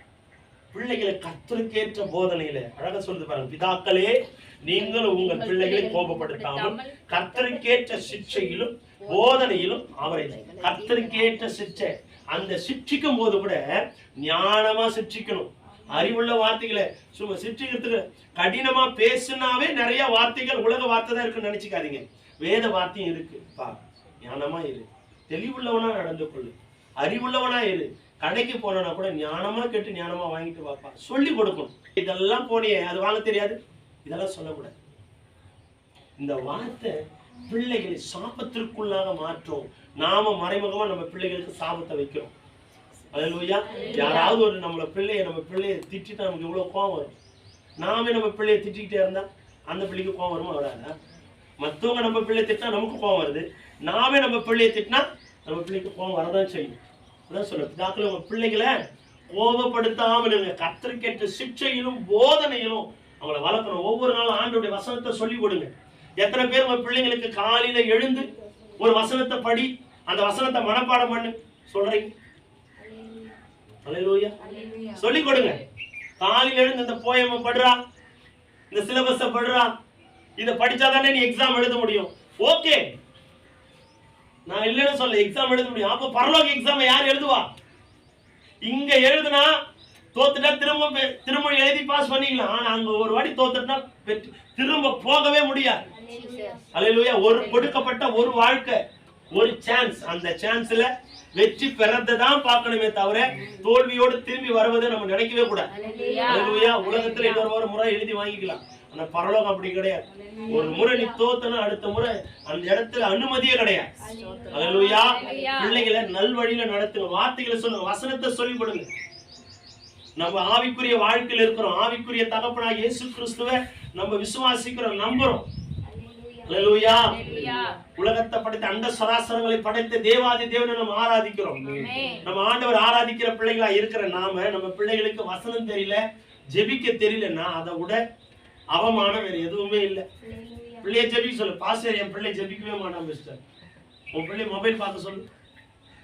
பிள்ளைகளை கர்த்தருக்கேற்ற போதனையில அழகா சொல்லுது பாருங்க, பிதாக்களே நீங்கள் உங்கள் பிள்ளைகளை கோபப்படுத்தாமல் கர்த்தருக்கேற்ற சிக்ஷையிலும் போதனையிலும் அவரை. கர்த்தருக்கேற்ற சிக்ஷை, அந்த சிக்ஷிக்கும் போது கூட ஞானமா சிக்ஷிக்கணும். அறிவுள்ள வார்த்தைகளை சும்மா சிக்ஷிக்கிறதுக்கு கடினமா பேசுனாவே நிறைய வார்த்தைகள் உலக வார்த்தை தான் இருக்குன்னு நினைச்சுக்காதீங்க. வேத வார்த்தையும் இருக்கு. பா ஞானமா இரு, தெளிவுள்ளவனா நடந்து கொள்ளு, அறிவுள்ளவனா இரு. கடைக்கு போனா கூட ஞானமா கேட்டு ஞானமா வாங்கிட்டு வாப்பா சொல்லி கொடுக்கணும். இதெல்லாம் போனியே அது வாங்க தெரியாது, இதெல்லாம் சொல்லக்கூடாது. இந்த வார்த்தை பிள்ளைகளை சாபத்திற்குள்ளாக மாற்றும். நாம மறைமுகமா நம்ம பிள்ளைகளுக்கு சாபத்தை வைக்கிறோம். அல்லேலூயா. யாராவது ஒரு நம்ம பிள்ளைய திட்டிட்டா நமக்கு இவ்வளவு கோவம் வரும். நாமே நம்ம பிள்ளைய திட்டிக்கிட்டே இருந்தா அந்த பிள்ளைக்கு கோவம் வருமா வராதா? மற்றவங்க நம்ம பிள்ளைய திட்டினா நமக்கு கோவம் வருது, நாமே நம்ம பிள்ளைய திட்டினா நம்ம பிள்ளைக்கு கோவம் வரதான் செய்யும். அதான் சொல்ல, பிதாக்கள் உங்க பிள்ளைகளை கோபப்படுத்தாமல் இருங்க. கர்த்தருக்கேற்ற சிக்ஷையிலும் போதனையிலும் அவங்களை வளர்க்கணும். ஒவ்வொரு நாளும் ஆண்டவருடைய வசனத்தை சொல்லி கொடுங்க. எத்தனை பேர் உங்க பிள்ளைங்களுக்கு காலையில எழுந்து ஒரு வசனத்தை படி, அந்த வசனத்தை மனப்பாடம் பண்ணு சொல்றீங்க? அல்லேலூயா. சொல்லி கொடுங்க. காலையில எழுந்து இந்த போயம படுறா, இந்த சிலபஸ படுறா, இத படிச்சாதானே நீ எக்ஸாம் எழுத முடியும். ஓகே, நான் இல்லைன்னு சொல்ல, எக்ஸாம் எழுத முடியும். அப்ப பரலோக எக்ஸாம் யார் எழுதுவா? இங்க எழுதுனா தோத்துட்டா திரும்ப எழுதி பாஸ் பண்ணிக்கலாம். ஆனா அங்க ஒரு வாட்டி தோத்துட்டா திரும்ப போகவே முடியாது. அல்லேலூயா. ஒரு கொடுக்கப்பட்ட ஒரு வாழ்க்கை, ஒரு சான்ஸ். அந்த சான்ஸ்ல வெற்றி பெறதான் பார்க்கணுமே தவிர தோல்வியோடு திரும்பி வருவதை நம்ம நினைக்கவே கூடாது. அல்லேலூயா. உலகத்துல இன்னொரு முறை எழுதி வாங்கிக்கலாம், ஆனா பரலோகம் அப்படி கிடையாது. ஒரு முறை நீ தோத்தனா அடுத்த முறை அந்த இடத்துல அனுமதியே கிடையாது. அல்லேலூயா. பிள்ளைகளை நல்வழியில நடத்துங்க, வார்த்தைகளை சொல்லுங்க, வசனத்தை சொல்லி கொடுங்க. நம்ம ஆவிக்குரிய வாழ்க்கையில் இருக்கிறோம். ஆவிக்குரிய தகப்பனாகிய இயேசு கிறிஸ்துவை நம்ம விசுவாசிக்கிறோம், நம்புறோம். அல்லேலூயா. உலகத்தை படைத்த அண்ட சராசரங்களை படைத்த தேவாதி தேவனை நம்ம ஆராதிக்கிறோம். நம்ம ஆண்டவர் ஆராதிக்கிற பிள்ளைகளா இருக்கிற நாம நம்ம பிள்ளைகளுக்கு வசனம் தெரியல, ஜெபிக்க தெரியலன்னா அதை விட அவமானம் வேற எதுவுமே இல்லை. பிள்ளைய ஜெபிக்க சொல்லு. பாஸ்டர் என் பிள்ளை ஜெபிக்கவே மாட்டான் மிஸ்டர், உன் பிள்ளை மொபைல் பார்க்க சொல்லு.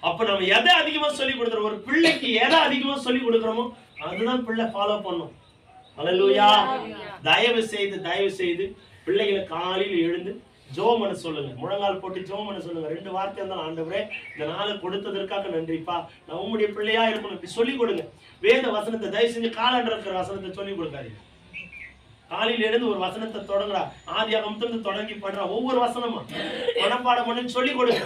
அப்ப நம்ம எதை அதிகமா சொல்லி கொடுக்குறோம், ஒரு பிள்ளைக்கு எதை அதிகமா சொல்லி கொடுக்குறோமோ அதுதான் பிள்ளை ஃபாலோ பண்ணும். அல்லேலூயா. தயவு செய்து பிள்ளைகளை காலையில் எழுந்து ஜெபம் பண்ண சொல்லுங்க. முழங்கால் போட்டு ஜெபம் பண்ண சொல்லுங்க. 2 வார்த்தை இருந்தாலும், ஆண்டவரே இந்த நாளை கொடுத்ததற்காக நன்றிப்பா, நான் உங்களுடைய பிள்ளையா இருக்கணும் இப்படி சொல்லி கொடுங்க. வேத வசனத்தை தயவு செஞ்சு காலண்டர் இருக்கிற வசனத்தை சொல்லி கொடுக்காதீங்க. காலையில் எழுந்து ஒரு வசனத்தை தொடங்குறா, ஆதியாகமத்திலிருந்து தொடங்கி பண்றா, ஒவ்வொரு வசனமா மனப்பாடம் பண்ணி சொல்லி கொடுங்க.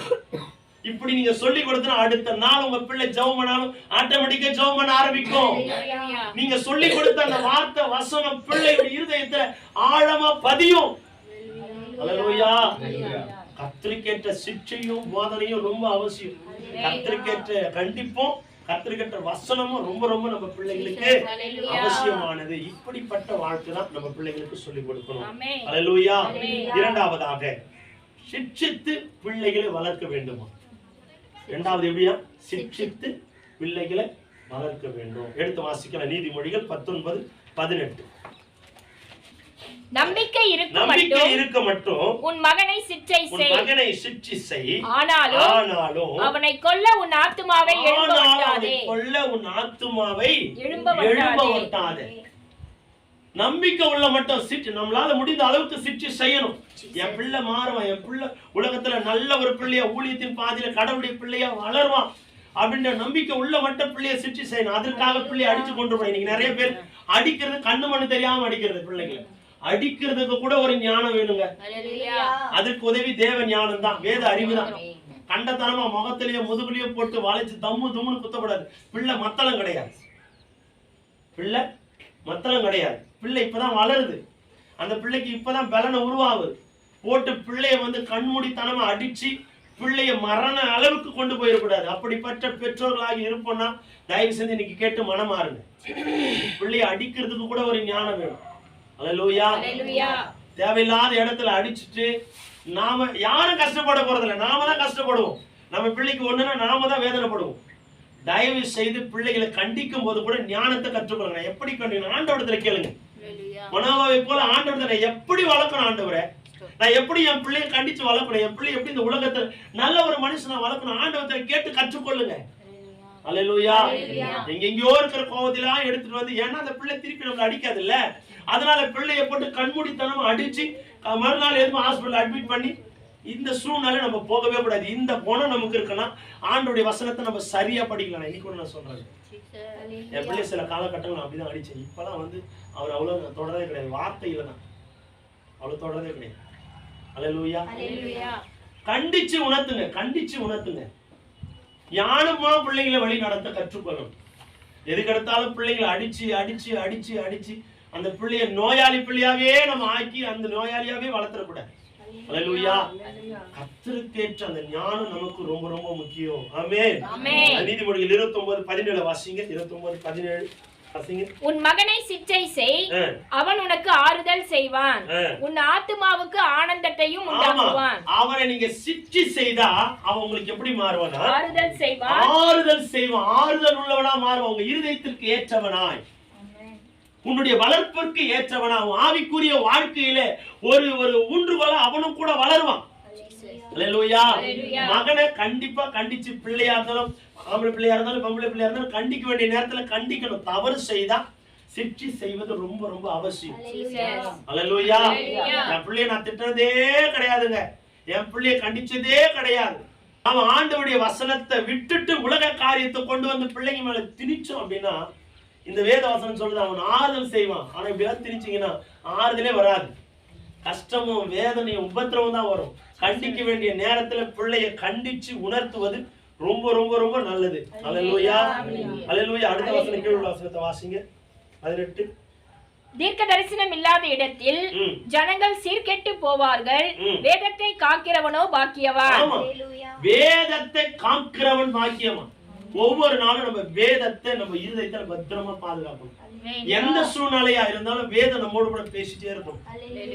இப்படி நீங்க சொல்லி கொடுத்தா அடுத்த நாள் உங்க பிள்ளை ஜெபம் பண்ணாலும் ஆட்டோமேட்டிக்கா ஜெபம் பண்ண ஆரம்பிக்கும். நீங்க சொல்லி கொடுத்த அந்த வார்த்தை வசனம் பிள்ளையுடைய இருதயத்துல ஆழமா பதியும். அல்லேலூயா. கர்த்தருக்கேற்ற சிக்ஷையும் போதனையும் ரொம்ப அவசியம். கர்த்தருக்கேற்ற கண்டிப்பும் கர்த்தருக்கேற்ற வசனமும் ரொம்ப ரொம்ப நம்ம பிள்ளைகளுக்கு அவசியமானது. இப்படிப்பட்ட வாழ்க்கை தான் நம்ம பிள்ளைகளுக்கு சொல்லிக் கொடுக்கணும். அல்லேலூயா. இரண்டாவதாக சிக்ஷித்து பிள்ளைகளை வளர்க்க வேண்டுமா? இரண்டாவது எப்படியா? சிக்ஷித்து பிள்ளைகளை வளர்க்க வேண்டும். எடுத்து வாசிக்கலாம். நீதிமொழிகள் 19:18. நம்பிக்கை இருக்க மட்டும் உன் மகனை சிட்சை செய். ஆனாலும் அவனை கொல்ல உன் ஆத்துமாவை எழும்ப விடாதே. நம்பிக்கை உள்ள மட்டும் நம்மளால முடிந்த அளவுக்கு சிட்சி செய்யணும். என் பிள்ளை மாறுவான், என் பிள்ளை உலகத்துல நல்ல ஒரு பிள்ளைய ஊழியத்தின் பாதையில கடவுளுடைய பிள்ளையா வளருவான் அப்படின்ற நம்பிக்கை உள்ள மட்டும் பிள்ளைய சிட்சி செய்யணும். அதற்காக பிள்ளைய அடிச்சு கொண்டு போய் இன்னைக்கு நிறைய பேர் அடிக்கிறது கண்ணு மண்ணு தெரியாம அடிக்கிறது. பிள்ளைங்களை அடிக்கிறதுக்கு கூட ஒரு ஞானம் வேணுங்க. அதுக்கு உதவி தேவ ஞானம் தான், வேத அறிவு தான். கண்டத்தனமா முகத்திலேயே முதுகுலயே போட்டு வளைச்சு தம்மு தும்முன்னு குத்தப்படாது. பிள்ளை மத்தளம் கிடையாது. பிள்ளை இப்பதான் வளருது. அந்த பிள்ளைக்கு இப்பதான் பலனை உருவாகுது. போட்டு பிள்ளைய கண்மூடித்தனமா அடிச்சு பிள்ளைய மரண அளவுக்கு கொண்டு போயிடக்கூடாது. அப்படிப்பட்ட பெற்றோர்களாக இருப்போம்னா தயவு செஞ்சு இன்னைக்கு கேட்டு மனமாறுங்க. பிள்ளைய அடிக்கிறதுக்கு கூட ஒரு ஞானம் வேணும். அல்லேலூயா. தேவையில்லாத இடத்துல அடிச்சுட்டு நாம யாரும் கஷ்டப்பட போறதில்லை, நாம தான் கஷ்டப்படுவோம். நம்ம பிள்ளைக்கு ஒண்ணுன்னா நாம தான் வேதனைப்படுவோம். தயவு செய்து பிள்ளைகளை கண்டிக்கும் போது கூட ஞானத்தை கற்றுக்கொள்ளுங்க. எப்படி கண்டிக்கணும்? ஆண்டவரத்துல கேளுங்க. மனோபாவை போல ஆண்டவரத்தை எப்படி வளர்க்கணும்? ஆண்டவரே, நான் எப்படி என் பிள்ளையை கண்டிச்சு வளர்க்கணும்? என் பிள்ளை எப்படி இந்த உலகத்துல நல்ல ஒரு மனுஷனை வளர்க்கணும்? ஆண்டவரத்தை கேட்டு கற்றுக்கொள்ளுங்க. அல்லேலூயா. எங்கெங்கயோ இருக்கிற கோவத்திலாம் எடுத்துட்டு வந்து, ஏன்னா அந்த பிள்ளை திருப்பி நம்மள அடிக்காது இல்ல, அதனால பிள்ளைய போட்டு கண்மூடித்தனமா அடிச்சு மறுநாள் எதுவும் ஹாஸ்பிட்டல் அட்மிட் பண்ணி, இந்த சூழ்நிலை நம்ம போகவே கூடாது. இந்த குணம் நமக்கு இருக்குன்னா ஆண்டோடைய வசனத்தை நம்ம சரியா படிக்கலாம். இன்னைக்கு கூட நான் சொல்றேன், என் பிள்ளை சில காலகட்டங்கள் அப்படிதான் அடிச்சேன். இப்பெல்லாம் வந்து அவர் அவ்வளவு தொடரதே கிடையாது, வார்த்தையில தான் அவ்வளவு தொடரதே கிடையாது. அல்லேலூயா. கண்டிச்சு உணர்த்துங்க, கண்டிச்சு உணர்த்துங்க. ஞானமா பிள்ளைங்களை வழி நடத்த கற்றுக்கொள்ளணும். எதுக்கெடுத்தாலும் பிள்ளைங்களை அடிச்சு அடிச்சு அடிச்சு அடிச்சு அந்த பிள்ளைய நோயாளி பிள்ளையாவே நம்ம ஆக்கி அந்த நோயாளியாவே வளர்த்தக்கூடாது. அல்லேலூயா. கர்த்தருக்கேற்ற அந்த ஞானம் நமக்கு ரொம்ப ரொம்ப முக்கியம். ஆமென். நீதிமொழிகள் 29:17 வாசிங்க. 29:17 வாசிங்க. உன் மகனை சிற்றை செய், அவன் உனக்கு ஆறுதல் செய்வான். உன் ஆத்துமாவுக்கு ஆனந்தத்தையும் உண்டாக்குவான். அவனை நீங்க சிற்றி செய்தா அவன் உங்களுக்கு எப்படி மாறுவானா? ஆறுதல் செய்வான். ஆறுதல் செய்வான். ஆறுதல் உள்ளவனா மாறுவான். உங்க இருதயத்திற்கு ஏற்றவனாய், உன்னுடைய வளர்ப்பிற்கு ஏற்றவனா, ஆவிக்குரிய வாழ்க்கையில ஒரு ஒரு ஊன்றுகோல அவனும் கூட வளருவான். அல்லேலூயா. மகனை கண்டிப்பா கண்டிச்சு, பிள்ளையா இருந்தாலும் ஆம்பளை பிள்ளையா இருந்தாலும் பொம்பளை பிள்ளையா இருந்தாலும் கண்டிக்க வேண்டிய நேரத்துல கண்டிக்கணும். தவறு செய்தா சிற்றி செய்வது ரொம்ப ரொம்ப அவசியம். அல்லேலூயா. என் பிள்ளைய நான் திட்டுறதே கிடையாதுங்க, என் பிள்ளைய கண்டிச்சதே கிடையாது. அவன் ஆண்டவருடைய வசனத்தை விட்டுட்டு உலக காரியத்தை கொண்டு வந்து பிள்ளைங்க மேல திணிச்சோம் அப்படின்னா, இந்த வேத வசனம் சொல்றது அவன் ஆறுதல் செய்வான். ஆனா இப்படிலாம் திணிச்சீங்கன்னா ஆறுதலே வராது. கஷ்டமும் வேதனையும் உபத்திரமும் தான் வரும். கண்டிக்க வேண்டிய நேரத்துல பிள்ளைய கண்டிச்சு உணர்த்துவது ரொம்ப ரொம்ப ரொம்ப நல்லது. அல்லேலூயா. அல்லேலூயா. அடுத்த வசனம் கீழ் உள்ள வசனத்தை வாசிங்க. 18. தீர்க்க தரிசனம் இல்லாத இடத்தில் ஜனங்கள் சீர்கெட்டு போவார்கள், வேதத்தை காக்கிறவனோ பாக்கியவான். வேதத்தை காக்கிறவன் பாக்கியவான். ஒவ்வொரு நாளும் நம்ம வேதத்தை நம்ம இருதயத்தை பத்திரமா பாதுகாக்கணும். எந்த சூழ்நிலையா இருந்தாலும் வேதம் நம்மோடு கூட பேசிட்டே இருக்கும்.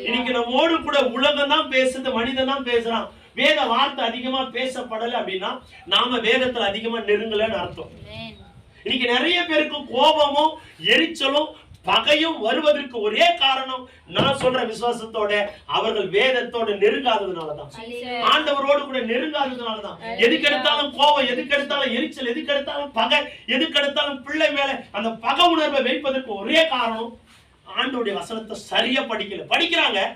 இன்னைக்கு நம்மோடு கூட உலகம் தான் பேசுது, மனிதன் தான் பேசுறான். வேத வார்த்தை அதிகமா பேசப்படல அப்படின்னா நாம வேதத்துல அதிகமா நெருங்கலன்னு அர்த்தம். இன்னைக்கு நிறைய பேருக்கு கோபமும் எரிச்சலும் பகையும் வருவதற்கு ஒரே காரணம், நான் சொல்ற விசுவாசத்தோட அவர்கள் வேதத்தோட நெருங்காததுனாலதான், ஆண்டவரோடு கூட நெருங்காததுனாலதான். எதுக்கு எடுத்தாலும் கோபம், எதுக்கு எடுத்தாலும் எரிச்சல், எதுக்கு எடுத்தாலும் பகை, எதுக்கு எடுத்தாலும் பிள்ளை மேல அந்த பகை உணர்வை வைப்பதற்கு ஒரே காரணம், ஆண்டவருடைய வசனத்தை சரியா படிக்கல. படிக்கிறாங்க,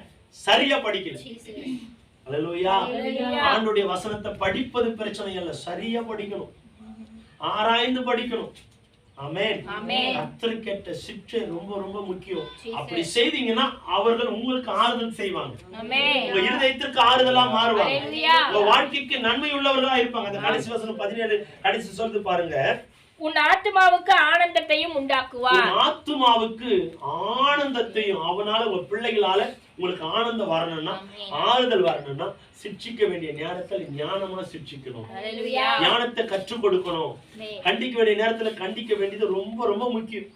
சரியா படிக்கல. அல்லேலூயா. ஆண்டவருடைய வசனத்தை படிப்பது பிரச்சனை இல்ல, சரியா படிக்கணும், ஆராய்ந்து படிக்கணும். ஆமென். கர்த்தருக்கேற்ற சிற்றை ரொம்ப ரொம்ப முக்கியம். அப்படி செய்தீங்கன்னா அவர்கள் உங்களுக்கு ஆறுதல் செய்வாங்க, உங்க இருதயத்திற்கு ஆறுதலா மாறுவாங்க, உங்க வாழ்க்கைக்கு நன்மை உள்ளவர்களா இருப்பாங்க. அந்த கடைசி வசனம் 17 கடைசி சொல்றது பாருங்க. உன் ஆத்துமாவுக்கு ஆனந்தத்தையும் உண்டாக்குவான். உன் ஆத்துமாவுக்கு ஆனந்தத்தையும், அவனால உங்க பிள்ளைகளால உங்களுக்கு ஆனந்தம் வரணும்னா, ஆறுதல் வரணும்னா, சிட்சிக்க வேண்டிய நேரத்தில் ஞானமா சிட்சிக்கணும், ஞானத்தை கற்றுக் கொடுக்கணும். கண்டிக்க வேண்டிய நேரத்துல கண்டிக்க வேண்டியது ரொம்ப ரொம்ப முக்கியம்.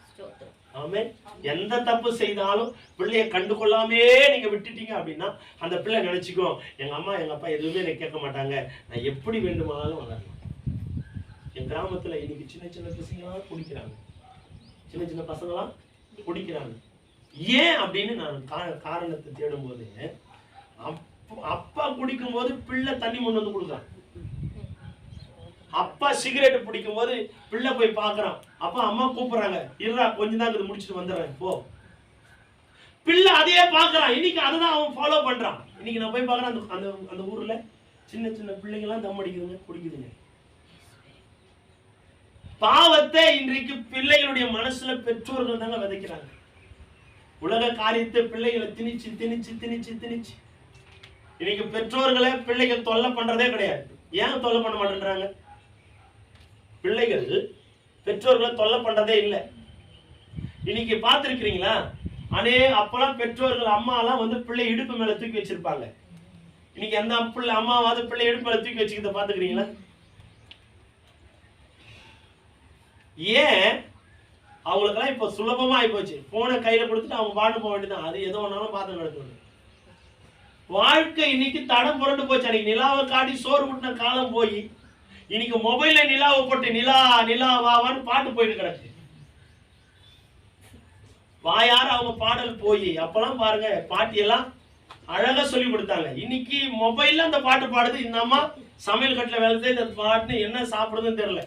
ஆமென். எந்த தப்பு செய்தாலும் பிள்ளைய கண்டுகொள்ளாமே நீங்க விட்டுட்டீங்க அப்படின்னா அந்த பிள்ளை நினைச்சுக்கும், எங்க அம்மா எங்க அப்பா எதுவுமே எனக்கு கேட்க மாட்டாங்க, நான் எப்படி வேண்டுமானாலும் வளரலாம். என் கிராமத்துல இன்னைக்கு சின்ன சின்ன பசங்களாம் குடிக்கிறாங்க, சின்ன சின்ன பசங்களாம் குடிக்கிறாங்க. ஏன் அப்படின்னு நான் காரணத்தை தேடும் போது, அப்பா குடிக்கும் போது பிள்ளை தண்ணி முன்னு வந்து கொடுக்குறான், அப்பா சிகரெட் பிடிக்கும் போது பிள்ளை போய் பாக்குறான், அப்பா அம்மா கூப்பிடுறாங்க, இருடா கொஞ்சம் தான் முடிச்சுட்டு வந்துடுறேன் போ. பிள்ளை அதையே பாக்குறான், இன்னைக்கு அதுதான் அவன் ஃபாலோ பண்றான். இன்னைக்கு நான் போய் பாக்குறேன், அந்த அந்த ஊர்ல சின்ன சின்ன பிள்ளைங்களாம் தம் அடிக்குதுங்க, குடிக்குதுங்க. பாவத்தை இன்றைக்கு பிள்ளைகளுடைய மனசுல பெற்றோர்கள் தாங்க விதைக்கிறாங்க. உலக காரியத்தை பிள்ளைகளை திணிச்சு திணிச்சு திணிச்சு திணிச்சு இன்னைக்கு பெற்றோர்களை பிள்ளைகள் தொல்லை பண்றதே கிடையாது. ஏன் தொல்லை பண்ண மாட்டேன்றாங்க? பிள்ளைகள் பெற்றோர்களை தொல்லை பண்றதே இல்லை. இன்னைக்கு பார்த்திருக்கிறீங்களா? அப்பெல்லாம் பெற்றோர்கள் அம்மாலாம் வந்து பிள்ளை இடுப்பு மேல தூக்கி வச்சிருப்பாங்க. இன்னைக்கு எந்த அம்மாவாவது பிள்ளை இடுப்பு மேல தூக்கி வச்சுக்கிறத பாத்துக்கிறீங்களா? ஏன்? அவங்களுக்கெல்லாம் இப்ப சுலபமா ஆயிப்போச்சு. போன கையில கொடுத்துட்டு அவங்க பாட்டு போக வேண்டியதான், அது எதோ ஒன்னாலும் பார்த்து நடக்கணும். வாழ்க்கை இன்னைக்கு தடம் புரண்டு போச்சு. அன்னைக்கு நிலாவை காட்டி சோறு விட்டுன காலம் போய் இன்னைக்கு மொபைல்ல நிலாவை போட்டு நிலா நிலா வாவான்னு பாட்டு போயிட்டு கிடக்கு. வாயார அவங்க பாடல் போய் அப்பெல்லாம் பாருங்க பாட்டியெல்லாம் அழகா சொல்லி கொடுத்தாங்க. இன்னைக்கு மொபைல்ல அந்த பாட்டு பாடுது. இந்த அம்மா சமையல் கட்டில வேலை செய்து அந்த பாட்டு என்ன சாப்பிடுறதுன்னு தெரியல.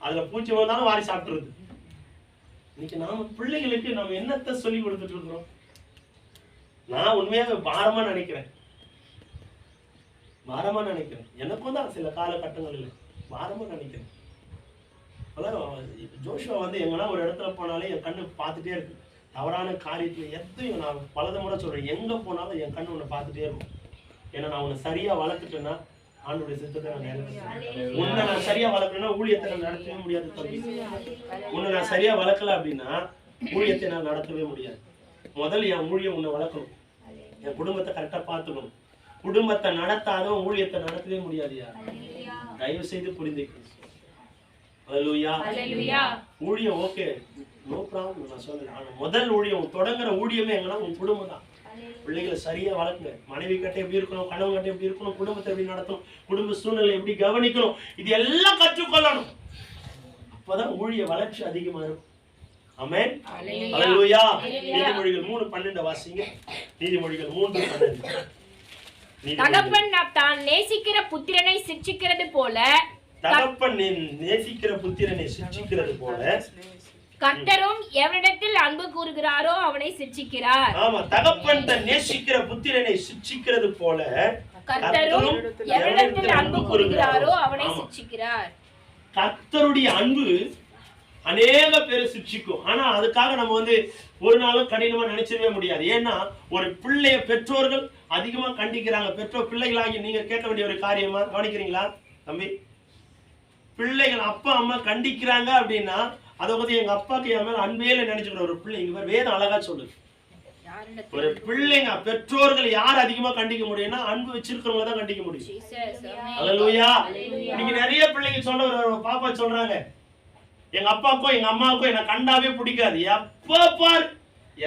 அதுல பூச்சி வந்தாலும் வாரி சாப்பிட்டுருது. இன்னைக்கு நாம பிள்ளைகளுக்கு நம்ம என்னத்தை சொல்லி கொடுத்துட்டு இருக்கிறோம்? நான் உண்மையாக பாரமா நினைக்கிறேன். எனக்கும் தான் சில காலகட்டங்களில் பாரமா நினைக்கிறேன். ஜோஷுவா எங்கன்னா ஒரு இடத்துல போனாலே என் கண்ணு பார்த்துட்டே இருக்கு. தவறான காரியத்துல எதையும் நான் பலத முறை சொல்றேன், எங்க போனாலும் என் கண்ணு உன்னை பார்த்துட்டே இருக்கும். ஏன்னா நான் உன்னை சரியா வளர்த்துட்டேன்னா ஆண்டோடைய சித்தத்தை நான் நிறைவேற்றுவேன். உன்னை நான் சரியா வளர்க்கணும்னா ஊழியத்தை நான் நடத்தவே முடியாது தம்பி. உன்னை நான் சரியா வளர்க்கல அப்படின்னா ஊழியத்தை நான் நடத்தவே முடியாது. முதல்ல என் ஊழியம் உன்னை வளர்க்கணும், என் குடும்பத்தை கரெக்டா பார்த்துக்கணும். குடும்பத்தை நடத்தாலும் ஊழியத்தை நடத்தவே முடியாதுயா. தயவு செய்து புரிந்துக்கணும். ஊழியம் ஓகே, நோ ப்ராப்ளம். நான் சொல்றேன், ஆனா முதல் ஊழியம் தொடங்குற ஊழியமே எங்கன்னா உன் குடும்பம் தான். பிள்ளைகளை சரியா வளர்க்குங்க. மனைவி கிட்ட எப்படி இருக்கணும், கணவன் கிட்ட எப்படி இருக்கணும், குடும்பத்தை எப்படி நடத்தணும், குடும்ப சூழ்நிலை எப்படி கவனிக்கணும், இது எல்லாம் கற்றுக்கொள்ளணும். அப்பதான் ஊழிய வளர்ச்சி அதிகமா இருக்கும். ஆமென். ஹல்லேலூயா. நீதிமொழிகள் 3:12 வாசிங்க. நீதிமொழிகள் 3:12. தகப்பன் தான் நேசிக்கிற புத்திரனை சிட்சிக்கிறது போல, தகப்பன் நேசிக்கிற புத்திரனை சிட்சிக்கிறது போல, கர்த்தரும் எவனிடத்தில் அன்பு கூறுகிறாரோ அவனை சிட்சிக்கிறார். ஆமா, தகப்பன் தன் நேசிக்கிற புத்திரனை சிட்சிக்கிறது போல, கர்த்தரும் எவனிடத்தில் அன்பு கூறுகிறாரோ அவனை சிட்சிக்கிறார். கர்த்தருடைய அன்பு அநேக பேரை சிட்சிக்கும். ஆனா அதுக்காக நம்ம ஒரு நாளும் கடினமா நினைச்சிடவே முடியாது. ஏன்னா ஒரு பிள்ளைய பெற்றோர்கள் அதிகமா கண்டிக்கிறாங்க. பெற்றோர் பிள்ளைகளாகி நீங்க கேட்க வேண்டிய ஒரு காரியமா கவனிக்கிறீங்களா தம்பி? பிள்ளைகள் அப்பா அம்மா கண்டிக்கிறாங்க அப்படின்னா அதை பத்தி எங்க அப்பாக்கு என் மேல அன்பேல நினைச்சுக்கிற ஒரு பிள்ளை இங்க வேதம் அழகா சொல்லுது. ஒரு பிள்ளைங்க பெற்றோர்கள் யார் அதிகமா கண்டிக்க முடியும்னா அன்பு வச்சிருக்கிறவங்க தான் கண்டிக்க முடியும். ஹல்லேலூயா. இன்னைக்கு நிறைய பிள்ளைங்க சொல்ற ஒரு பாப்பா சொல்றாங்க, எங்க அப்பாவுக்கும் எங்க அம்மாவுக்கும் என்ன கண்டாவே பிடிக்காது, எப்ப பார்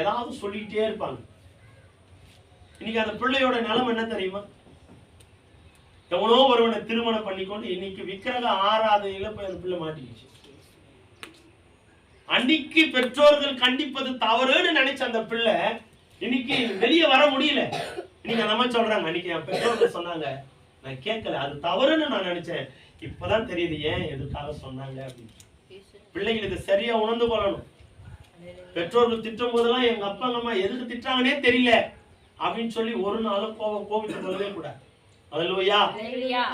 ஏதாவது சொல்லிட்டே இருப்பாங்க. இன்னைக்கு அந்த பிள்ளையோட நிலைமை என்ன தெரியுமா? எவனோ ஒருவனை திருமணம் பண்ணிக்கொண்டு இன்னைக்கு விக்கிரக ஆராதனையில போய் அந்த பிள்ளை மாட்டிக்கிச்சு. அன்னைக்கு பெற்றோர்கள் கண்டிப்பது தவறுன்னு நினைச்ச அந்த பிள்ளை இன்னைக்கு வெளியே வர முடியல. இன்னைக்கு அந்த மாதிரி சொல்றாங்க, அன்னைக்கு என் பெற்றோர்கள் சொன்னாங்க, நான் கேட்கல, அது தவறுன்னு நான் நினைச்சேன், இப்பதான் தெரியுது ஏன் எதுக்காக சொன்னாங்க அப்படின்னு. பிள்ளைங்களுக்கு சரியா உணர்ந்து கொள்ளணும். பெற்றோர்கள் திட்டும் போதெல்லாம் எங்க அப்பா அம்மா எதுக்கு திட்டாங்கன்னே தெரியல அப்படின்னு சொல்லி ஒரு நாளும் கோபித்து கொள்ளவே கூடாது. ஹல்லேலூயா.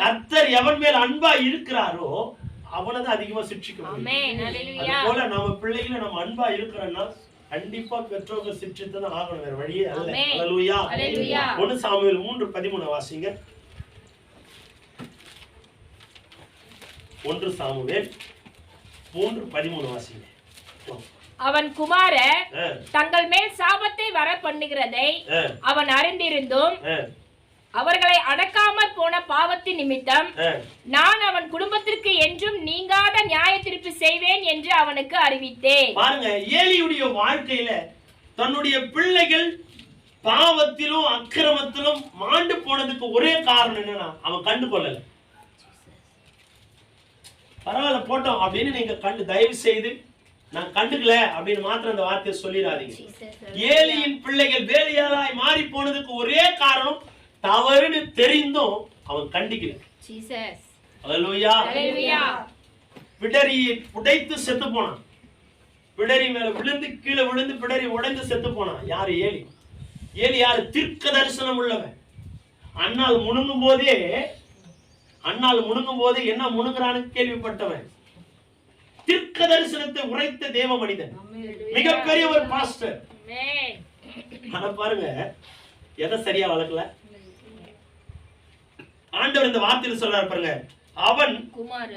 கர்த்தர் எவன் மேல் அன்பா இருக்கிறாரோ அவனதான் அதிகமா சிட்சிக்கணும். அதுபோல நம்ம பிள்ளைகளை நம்ம அன்பா இருக்கிறோம்னா கண்டிப்பா பெற்றோர்கள் சிட்சித்துதான் ஆகணும், வேற வழியே அல்ல. ஹல்லேலூயா. 1 சாமுவேல் 3:13 வாசிங்க. 1 சாமுவேல் 3:13 வாசிங்க. அவன் குமாரர் தங்கள் மேல் சாபத்தை வர பண்ணுகிறதை அவன் அறிந்திருந்தும் அவர்களை அடக்காமற் போன பாவத்தின் நிமித்தம் நான் அவன் குடும்பத்திற்கு என்றும் நீங்காத நியாய தீர்ப்பு செய்வேன் என்று அவனுக்கு அறிவித்தேன். பாருங்க, ஏலியுடைய வாழ்க்கையில தன்னுடைய பிள்ளைகள் பாவத்திலும் அக்கிரமத்திலும் மாண்டு போனதுக்கு ஒரே காரணம் என்னன்னா அவன் கண்டு கொள்ளல. பரவாயில்ல போட்டோம் அப்படின்னு நீங்க தயவு செய்து நான் கண்டுக்கல அப்படின்னு மாத்திரம் அந்த வார்த்தையை சொல்லிடாதீங்க. ஏலியின் பிள்ளைகள் வேலையாளாய் மாறி போனதுக்கு ஒரே காரணம் தவறுன்னு தெரிந்தும் அவன் கண்டிக்கல. ஹல்லேலூயா. பிடரியை புடைத்து செத்து போனான். பிடரி மேல விழுந்து கீழே விழுந்து பிடரி உடைந்து செத்து போனான். யாரு? ஏலி. ஏலி யாரு? தீர்க்க தரிசனம் உள்ளவன். அண்ணால் முணுங்கும் போதே என்ன முணுங்குறான்னு கேள்விப்பட்டவன். தீர்க்க தரிசனத்தை உரைத்த தேவ மனிதன், மிகப்பெரிய ஒரு பாஸ்டர். ஆனா பாருங்க, எதை சரியா வளர்க்கல. ஆண்டவர் இந்த வார்த்தையில் சொல்றாரு பாருங்க, அவன்